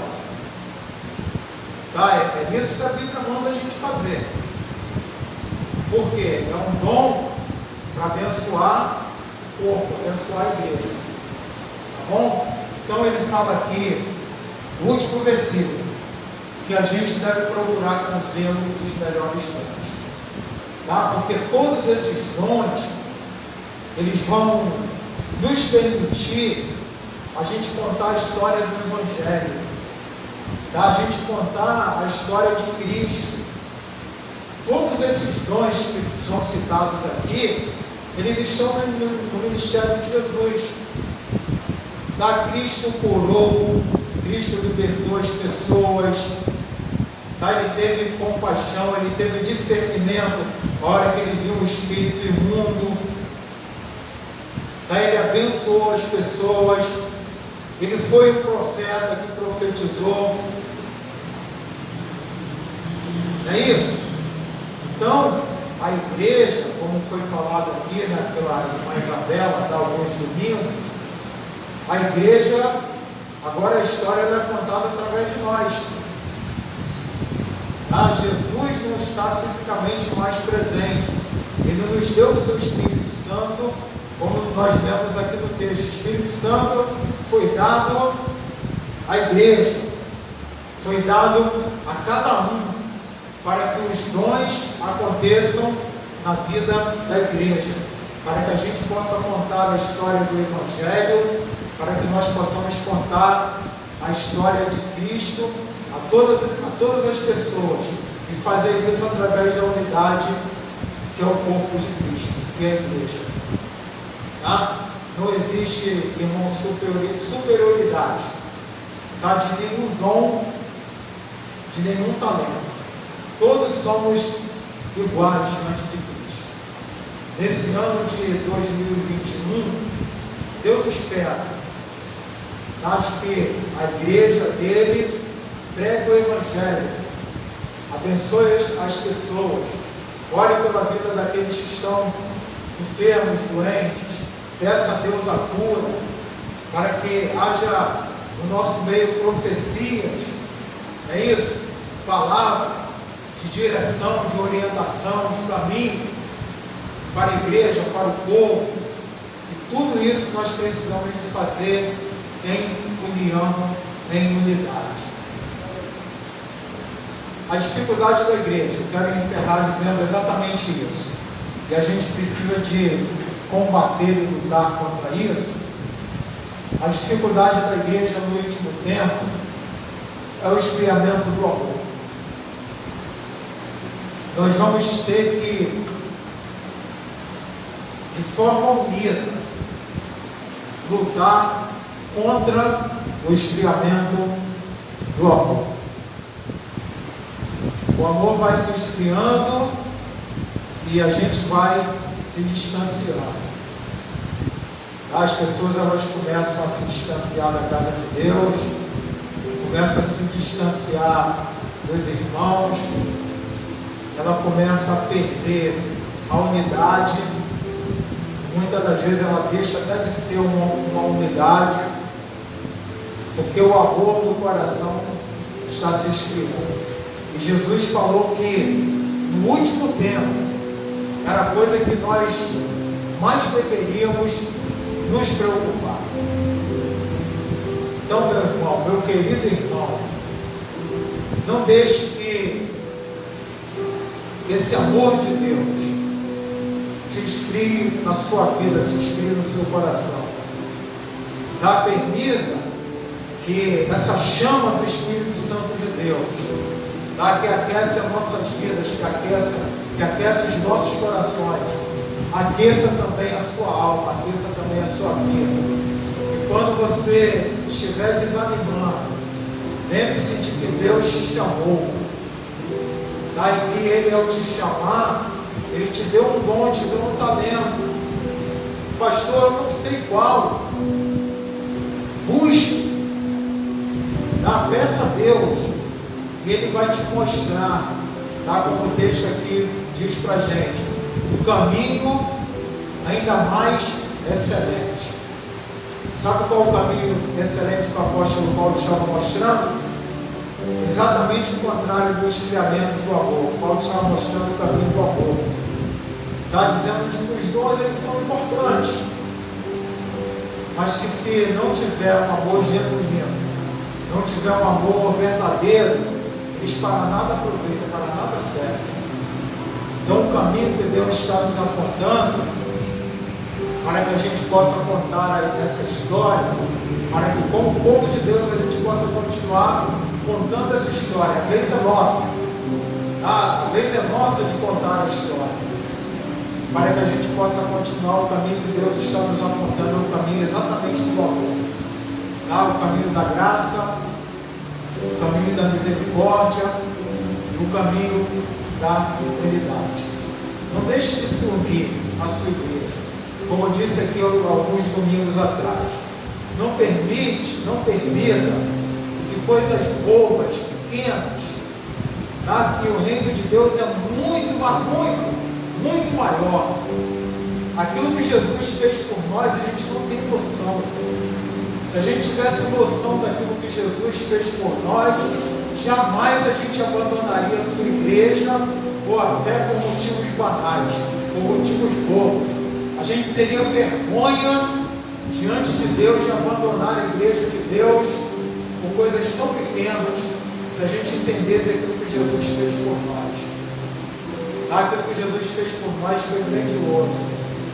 Tá? É isso que a Bíblia manda a gente fazer. Por quê? É um dom para abençoar o corpo, abençoar a igreja. Tá bom? Então ele fala aqui, no último versículo, que a gente deve procurar com zelo os melhores dons. Tá? Porque todos esses dons, eles vão nos permitir a gente contar a história do Evangelho, tá? A gente contar a história de Cristo. Todos esses dons que são citados aqui, eles estão no ministério de Jesus. Tá? Cristo curou, Cristo libertou as pessoas, tá? Ele teve compaixão, ele teve discernimento na hora que ele viu o espírito imundo. Ele abençoou as pessoas, ele foi o profeta que profetizou. Não é isso? Então, a igreja, como foi falado aqui pela irmã Isabela, há alguns domingos, a igreja, agora a história é contada através de nós. Jesus não está fisicamente mais presente, ele nos deu o seu Espírito Santo. Como nós vemos aqui no texto, o Espírito Santo foi dado à igreja, foi dado a cada um, para que os dons aconteçam na vida da igreja, para que a gente possa contar a história do Evangelho, para que nós possamos contar a história de Cristo a todas as pessoas, e fazer isso através da unidade que é o corpo de Cristo, que é a igreja. Tá? Não existe, irmão, superioridade, tá? De nenhum dom, de nenhum talento. Todos somos iguais diante de Cristo. Nesse ano de 2021, Deus espera, tá? De que a igreja dele pregue o Evangelho, abençoe as pessoas, ore pela vida daqueles que estão enfermos, doentes. Peça a Deus a cura, para que haja no nosso meio profecias, é isso? Palavra de direção, de orientação, de caminho para a igreja, para o povo. E tudo isso nós precisamos de fazer em união, em unidade. A dificuldade da igreja, eu quero encerrar dizendo exatamente isso. E a gente precisa de combater e lutar contra isso. A dificuldade da igreja no último tempo é o esfriamento do amor. Nós vamos ter que, de forma unida, lutar contra o esfriamento do amor. O amor vai se esfriando e a gente vai se distanciando. As pessoas elas começam a se distanciar da casa de Deus, começam a se distanciar dos irmãos, ela começa a perder a unidade. Muitas das vezes ela deixa até de ser uma unidade, porque o amor do coração está se esfriando. E Jesus falou que no último tempo era a coisa que nós mais deveríamos nos preocupar. Então, meu irmão, meu querido irmão, não deixe que esse amor de Deus se esfrie na sua vida, se esfrie no seu coração. Tá? Permita que essa chama do Espírito Santo de Deus, tá? Que aquece as nossas vidas, que aquece os nossos corações, aqueça também a sua alma, aqueça também a sua vida. E quando você estiver desanimando, lembre-se de que Deus te chamou, tá? E que Ele, ao te chamar, Ele te deu um dom, te deu um talento. Pastor, eu não sei qual. Busque, tá? Peça a Deus, e Ele vai te mostrar, tá? Como o texto aqui diz para a gente, o caminho ainda mais excelente. Sabe qual é o caminho excelente que o apóstolo Paulo estava mostrando? Exatamente o contrário do esfriamento do amor. Paulo estava mostrando o caminho do amor. Está dizendo que os dons eles são importantes, mas que se não tiver um amor genuíno, não tiver um amor verdadeiro, eles para nada aproveitam, para nada servem. Então o caminho que Deus está nos apontando, para que a gente possa contar essa história, para que como povo de Deus a gente possa continuar contando essa história. A vez é nossa, tá? A vez é nossa de contar a história, para que a gente possa continuar o caminho que Deus está nos apontando, o caminho exatamente do amor, tá? O caminho da graça, o caminho da misericórdia, o caminho da fidelidade. Não deixe de se unir à sua igreja, como eu disse aqui alguns domingos atrás. Não permita que coisas bobas, pequenas, tá? Que o reino de Deus é muito maior. Aquilo que Jesus fez por nós, a gente não tem noção. Se a gente tivesse noção daquilo que Jesus fez por nós, jamais a gente abandonaria a sua igreja ou a fé por motivos banais, por motivos bobos. A gente teria vergonha diante de Deus de abandonar a igreja de Deus por coisas tão pequenas, se a gente entendesse aquilo que Jesus fez por nós. Aquilo que Jesus fez por nós foi grandioso.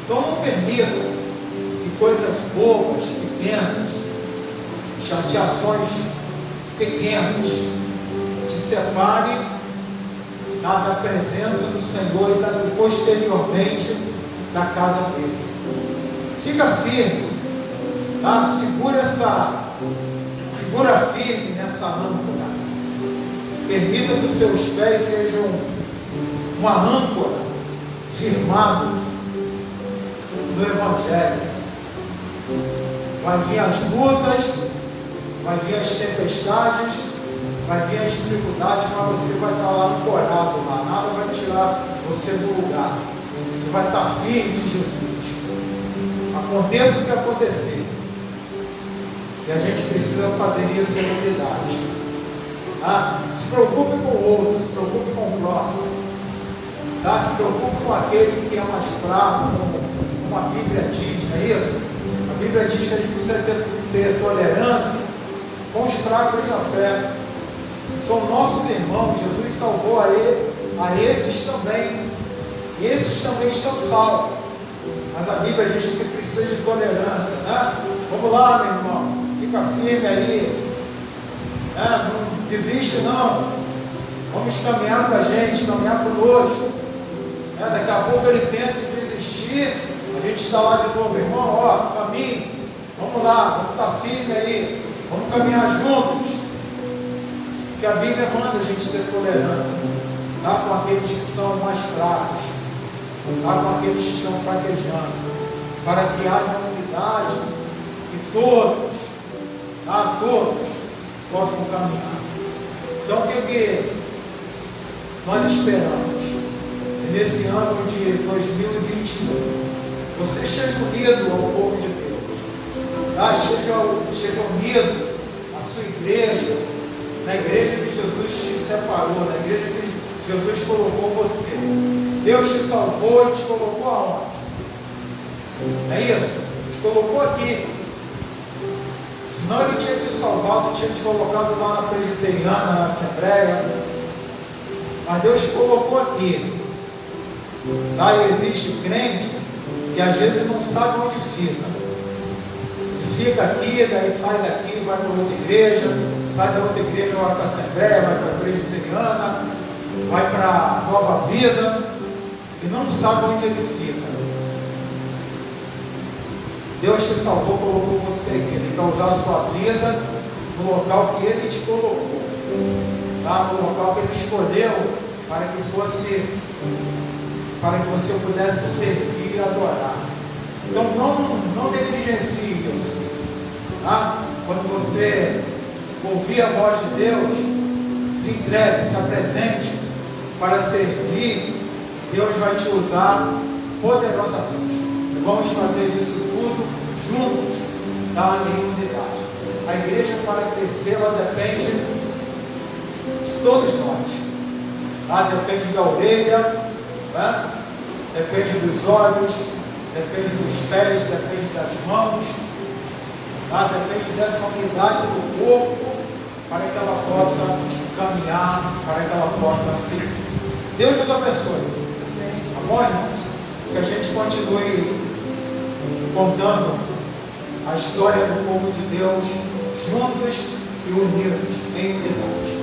Então não permita que coisas bobas, pequenas, chateações pequenas, te separem da presença do Senhor e posteriormente da casa dele. Fica firme, tá? Segura firme nessa âncora. Permita que os seus pés sejam uma âncora firmada no Evangelho. Vai vir as lutas, vai vir as tempestades, vai vir as dificuldades, mas você vai estar lá ancorado lá, nada vai tirar você do lugar. Você vai estar firme em Jesus. Aconteça o que acontecer. E a gente precisa fazer isso em unidade. Tá? Se preocupe com o outro, se preocupe com o próximo. Tá? Se preocupe com aquele que é mais fraco, como a Bíblia diz, não é isso? A Bíblia diz que a gente precisa ter tolerância com os fracos da fé. São nossos irmãos, Jesus salvou a esses também. E esses também estão salvos. Mas a Bíblia diz que precisa de tolerância, né? Vamos lá, meu irmão, fica firme aí, né? Não desiste não. Vamos caminhar com a gente, caminhar conosco, né? Daqui a pouco ele pensa em desistir, a gente está lá de novo, irmão, ó, caminho, vamos lá, vamos estar firme aí, vamos caminhar juntos. Porque a Bíblia manda a gente ter tolerância, tá? Com aqueles que são mais fracos, tá? Com aqueles que estão fraquejando, para que haja unidade e todos, tá? Todos possam caminhar. Então o que nós esperamos? E nesse ano de 2021, você seja unido ao povo de Deus, tá? Seja unido à sua igreja, na igreja que Jesus te separou, na igreja que Jesus colocou você. Deus te salvou e te colocou aonde? É isso? Te colocou aqui. Senão ele tinha te salvado, tinha te colocado lá na presbiteriana, na assembleia. Mas Deus te colocou aqui. Tá? E existe crente que às vezes não sabe onde fica. Ele fica aqui, daí sai daqui, vai para outra igreja, sai da outra igreja, vai para a Assembleia, vai para a igreja luterana, vai para a Nova Vida, e não sabe onde ele fica. Deus te salvou, colocou você aqui. Ele quer usar a sua vida no local que Ele te colocou. Tá? No local que Ele escolheu para que você pudesse servir e adorar. Então não negligencie isso. Tá? Quando você ouvir a voz de Deus, se entregue, se apresente para servir. Deus vai te usar poderosamente. E vamos fazer isso tudo juntos, tá? Em unidade. A igreja, para crescer, ela depende de todos nós. Tá? Depende da orelha, né? Depende dos olhos, depende dos pés, depende das mãos, tá? Depende dessa unidade do corpo para que ela possa caminhar, para que ela possa seguir. Deus nos abençoe. Tá bom, irmãos? Que a gente continue contando a história do povo de Deus juntos e unidos em unidade.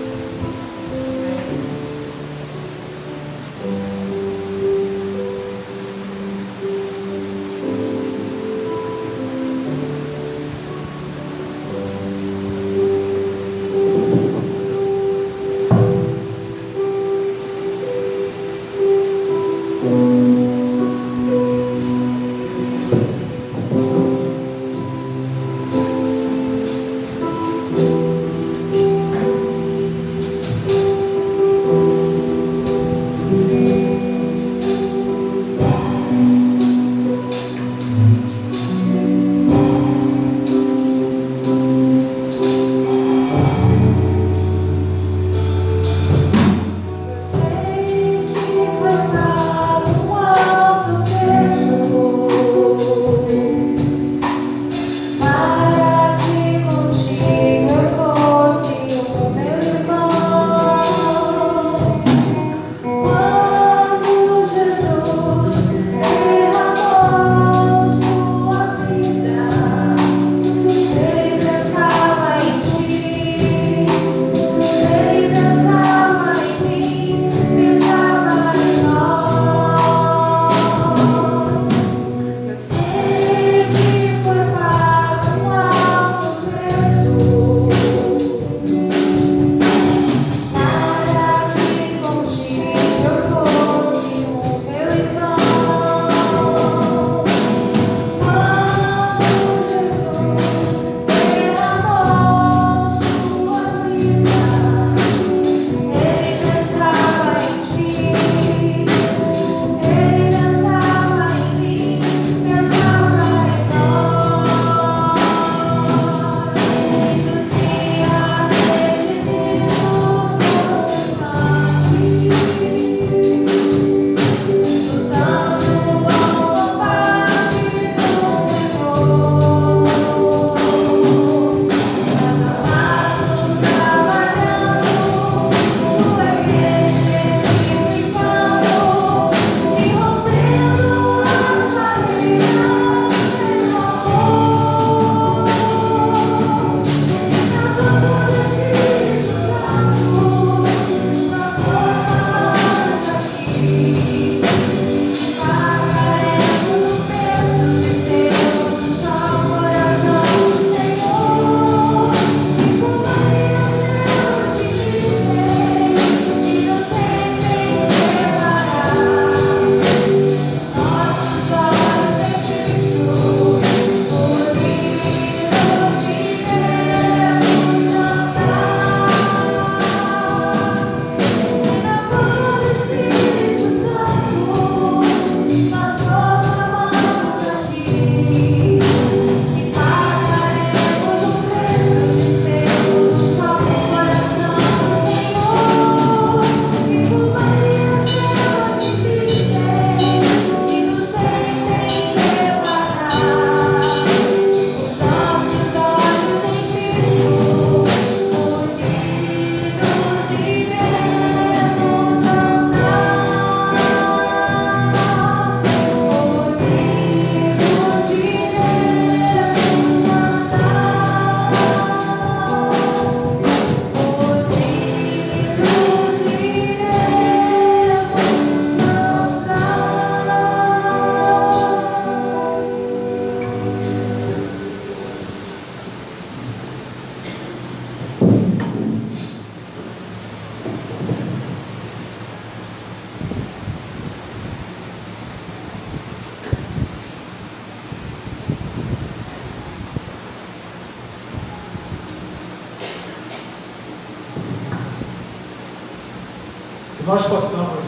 que nós possamos,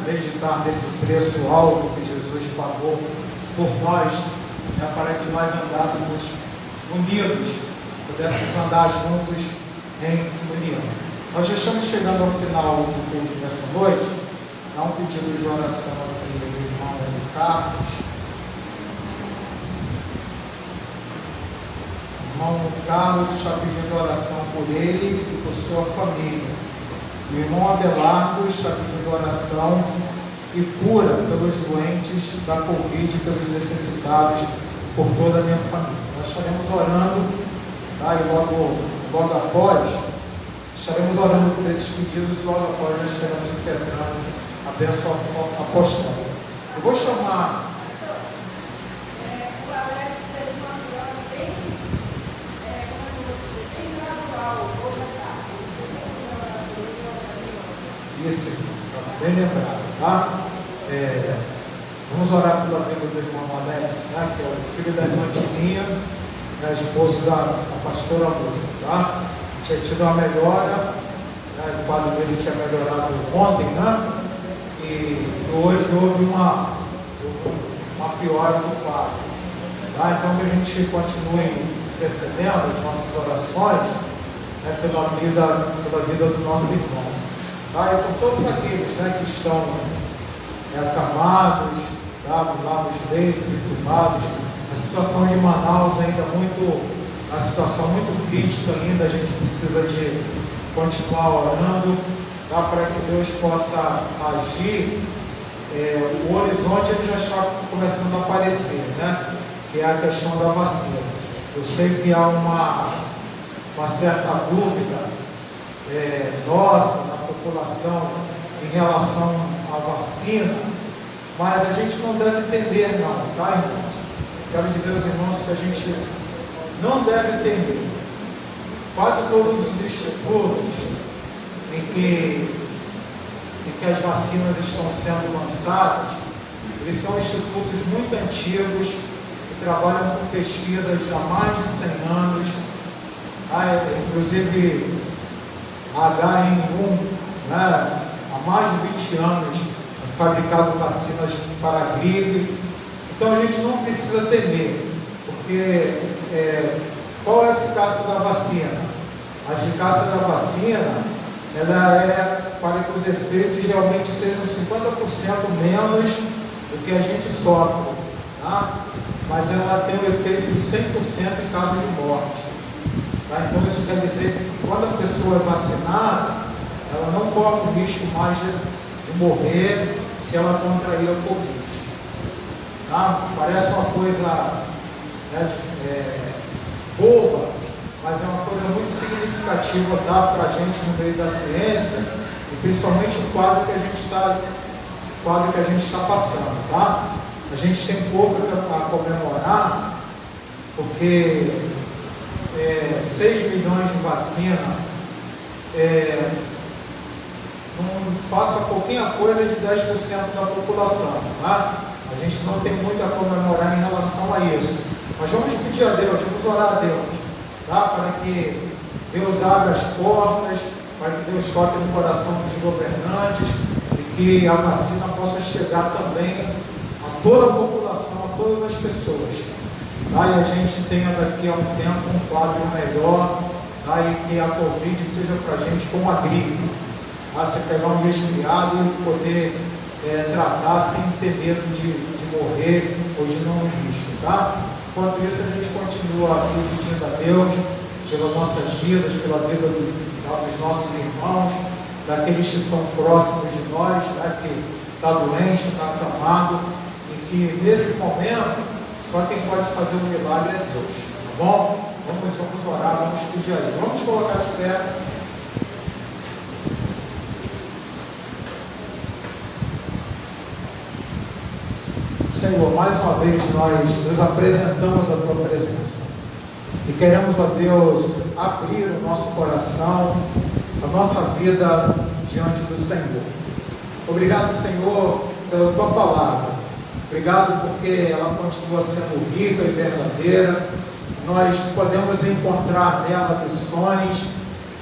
meditar nesse preço alto que Jesus pagou por nós, para que nós andássemos unidos, pudéssemos andar juntos em união. Nós já estamos chegando ao final do culto dessa noite. Há um pedido de oração aqui do irmão Carlos. O irmão Carlos está pedindo oração por ele e por sua família. O irmão Abelardo está pedindo oração e cura pelos doentes da Covid e pelos necessitados por toda a minha família. Nós estaremos orando, e logo após, estaremos orando por esses pedidos e logo após nós estaremos impetrando a bênção apostólica. Eu vou chamar. Isso, bem lembrado, tá? Vamos orar pela vida do irmão Alex, que é o filho da irmã Tininha, esposo da pastora Lúcia, tá? Tinha tido uma melhora, o quadro dele tinha melhorado ontem, e hoje houve uma piora do quadro, tá? Então que a gente continue recebendo as nossas orações, pela vida do nosso irmão. E por todos aqueles que estão acamados, lá nos leitos, entubados, a situação de Manaus ainda uma situação muito crítica ainda, a gente precisa de continuar orando, para que Deus possa agir. O horizonte ele já está começando a aparecer, que é a questão da vacina. Eu sei que há uma certa dúvida nossa, na população, em relação à vacina, mas a gente não deve temer não, tá, irmãos? Quero dizer aos irmãos que a gente não deve temer. Quase todos os institutos em que as vacinas estão sendo lançadas, eles são institutos muito antigos, que trabalham com pesquisas há mais de 100 anos, inclusive a H1N1, há mais de 20 anos, fabricado vacinas para a gripe. Então a gente não precisa temer, porque qual é a eficácia da vacina? A eficácia da vacina, ela é para que os efeitos realmente sejam 50% menos do que a gente sofre, mas ela tem um efeito de 100% em caso de morte. Então isso quer dizer que quando a pessoa é vacinada, ela não corre o risco mais de morrer se ela contrair a Covid. Parece uma coisa boba, mas é uma coisa muito significativa para a gente no meio da ciência, e principalmente o quadro que a gente está passando. A gente tem pouco a comemorar, porque 6 milhões de vacina não passa pouquinha coisa de 10% da população. A gente não tem muito a comemorar em relação a isso. Mas vamos pedir a Deus, vamos orar a Deus, para que Deus abra as portas, para que Deus toque no coração dos governantes e que a vacina possa chegar também a toda a população, a todas as pessoas. E a gente tenha daqui a um tempo um quadro melhor, e que a Covid seja para a gente como a gripe. Você pegar um resfriado e poder tratar sem ter medo de morrer ou de não risco, Enquanto isso, a gente continua pedindo a Deus pelas nossas vidas, pela vida dos nossos irmãos, daqueles que são próximos de nós, que está doente, está acamado, e que nesse momento só quem pode fazer um milagre é Deus, tá bom? Vamos orar, vamos pedir a Ele. Vamos colocar de pé. Senhor, mais uma vez nós nos apresentamos à Tua presença e queremos, ó Deus, abrir o nosso coração, a nossa vida diante do Senhor. Obrigado, Senhor, pela Tua palavra. Obrigado porque ela continua sendo rica e verdadeira. Nós podemos encontrar nela lições,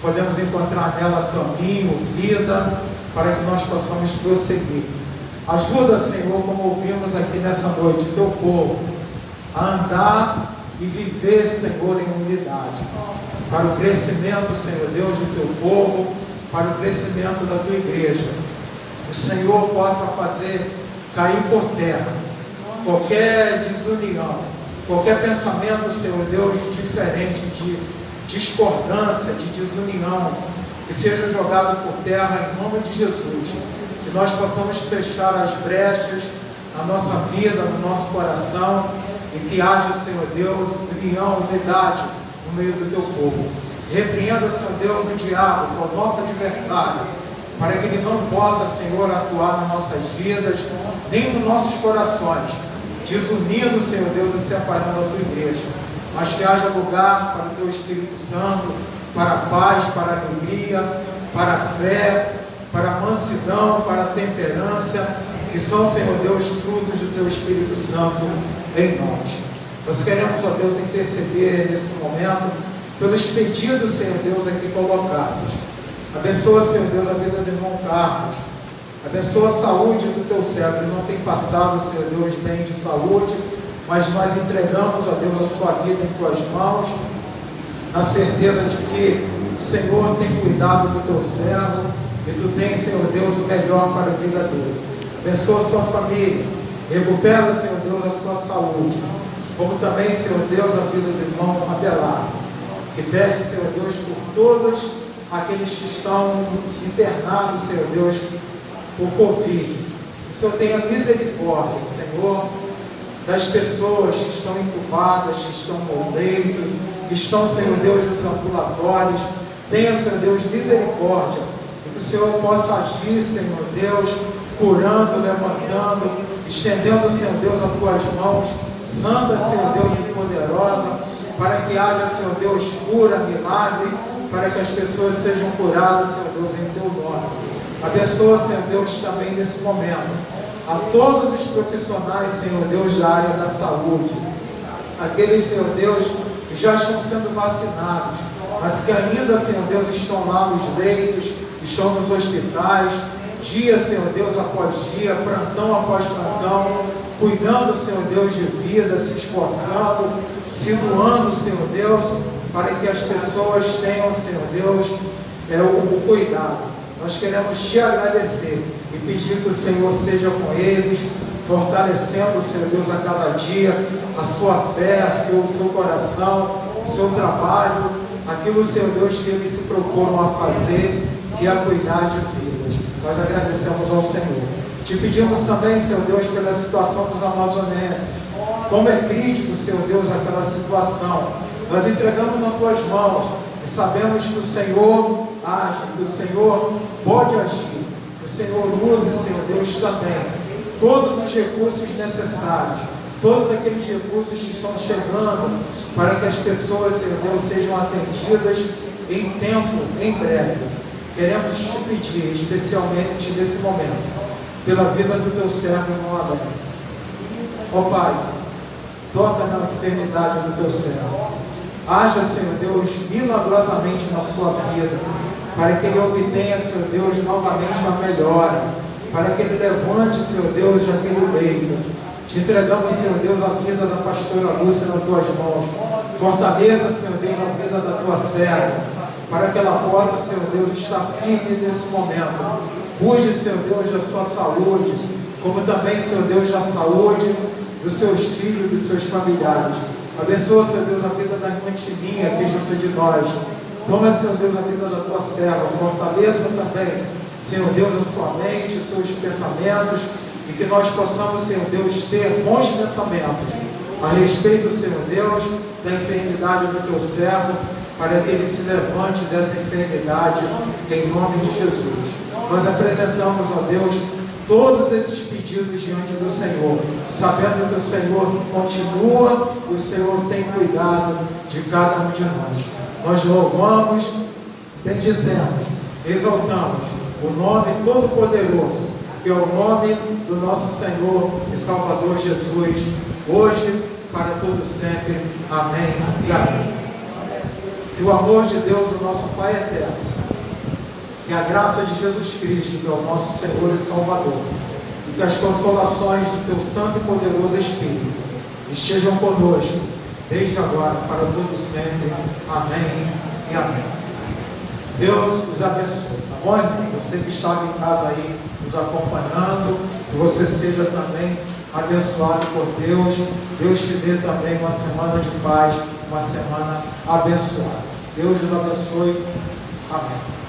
podemos encontrar nela caminho, vida, para que nós possamos prosseguir. Ajuda, Senhor, como ouvimos aqui nessa noite, teu povo a andar e viver, Senhor, em unidade, para o crescimento, Senhor Deus, do teu povo, para o crescimento da tua igreja. Que o Senhor possa fazer cair por terra qualquer desunião, qualquer pensamento, Senhor Deus, diferente, de discordância, de desunião, que seja jogado por terra em nome de Jesus. Que nós possamos fechar as brechas na nossa vida, no nosso coração, e que haja, Senhor Deus, união, unidade no meio do teu povo. Repreenda, Senhor Deus, o diabo, que é o nosso adversário, para que ele não possa, Senhor, atuar nas nossas vidas, nem nos nossos corações, desunindo, Senhor Deus, e separando a tua igreja. Mas que haja lugar para o teu Espírito Santo, para a paz, para a alegria, para a fé, para a mansidão, para a temperança, que são, Senhor Deus, frutos do teu Espírito Santo em nós. Nós queremos, ó Deus, interceder nesse momento pelos pedidos, Senhor Deus, aqui colocados. Abençoa, Senhor Deus, a vida do irmão Carlos. Abençoa a saúde do teu servo. Ele não tem passado, Senhor Deus, bem de saúde, mas nós entregamos, ó Deus, a sua vida em tuas mãos, na certeza de que o Senhor tem cuidado do teu servo e tu tens, Senhor Deus, o melhor para a vida dele. Abençoa a sua família. Recupera, Senhor Deus, a sua saúde. Como também, Senhor Deus, a vida do irmão Abelardo, que pede, Senhor Deus, por todos aqueles que estão internados, Senhor Deus, por Covid. Que o Senhor tenha misericórdia, Senhor, das pessoas que estão entubadas, que estão no leito, que estão, Senhor Deus, nos ambulatórios. Tenha, Senhor Deus, misericórdia. E que o Senhor possa agir, Senhor Deus, curando, levantando, estendendo, Senhor Deus, as tuas mãos, santa, Senhor Deus, e poderosa, para que haja, Senhor Deus, cura, milagre, para que as pessoas sejam curadas, Senhor Deus, em teu nome. Abençoa, Senhor Deus, também nesse momento, a todos os profissionais, Senhor Deus, da área da saúde, aqueles, Senhor Deus, que já estão sendo vacinados, mas que ainda, Senhor Deus, estão lá nos leitos, estão nos hospitais, dia, Senhor Deus, após dia, plantão após plantão, cuidando, Senhor Deus, de vida, se esforçando, se doando, Senhor Deus, para que as pessoas tenham, Senhor Deus, o cuidado. Nós queremos te agradecer e pedir que o Senhor seja com eles, fortalecendo, Senhor Deus, a cada dia, a sua fé, o seu coração, o seu trabalho, aquilo, Senhor Deus, que eles se proporam a fazer, que é cuidar de vidas. Nós agradecemos ao Senhor. Te pedimos também, Senhor Deus, pela situação dos amazonenses. Como é crítico, Senhor Deus, aquela situação. Nós entregamos nas tuas mãos e sabemos que o Senhor age, que o Senhor pode agir. Que o Senhor use, Senhor Deus, também todos os recursos necessários, todos aqueles recursos que estão chegando para que as pessoas, Senhor Deus, sejam atendidas em tempo, em breve. Queremos te pedir, especialmente nesse momento, pela vida do teu servo, irmão Alex. Ó Pai, toca na enfermidade do teu servo. Haja, Senhor Deus, milagrosamente na sua vida, para que ele obtenha, Senhor Deus, novamente a melhora, para que ele levante, Senhor Deus, aquele leito. Te entregamos, Senhor Deus, a vida da pastora Lúcia nas tuas mãos. Fortaleça, Senhor Deus, a vida da tua serva, para que ela possa, Senhor Deus, estar firme nesse momento. Cuide, Senhor Deus, da sua saúde, como também, Senhor Deus, da saúde dos seus filhos, dos seus familiares. Abençoa, Senhor Deus, a vida da irmã Tininha aqui junto de nós. Toma, Senhor Deus, a vida da tua serva. Fortaleça também, Senhor Deus, a sua mente, os seus pensamentos, e que nós possamos, Senhor Deus, ter bons pensamentos a respeito, Senhor Deus, da enfermidade do teu servo, para que ele se levante dessa enfermidade, em nome de Jesus. Nós apresentamos, ó Deus, todos esses pedidos diante do Senhor, sabendo que o Senhor continua e o Senhor tem cuidado de cada um de nós. Nós louvamos, bendizemos, exaltamos o nome todo-poderoso, que é o nome do nosso Senhor e Salvador Jesus, hoje, para todo sempre. Amém e amém. Que o amor de Deus, o nosso Pai eterno, Que a graça de Jesus Cristo, que é o nosso Senhor e Salvador, e que as consolações do teu santo e poderoso Espírito estejam conosco, desde agora, para todo sempre. Amém e amém. Deus os abençoe, tá bom, irmão? Você que estava em casa aí nos acompanhando, que você seja também abençoado por Deus. Deus te dê também uma semana de paz, uma semana abençoada. Deus os abençoe. Amém.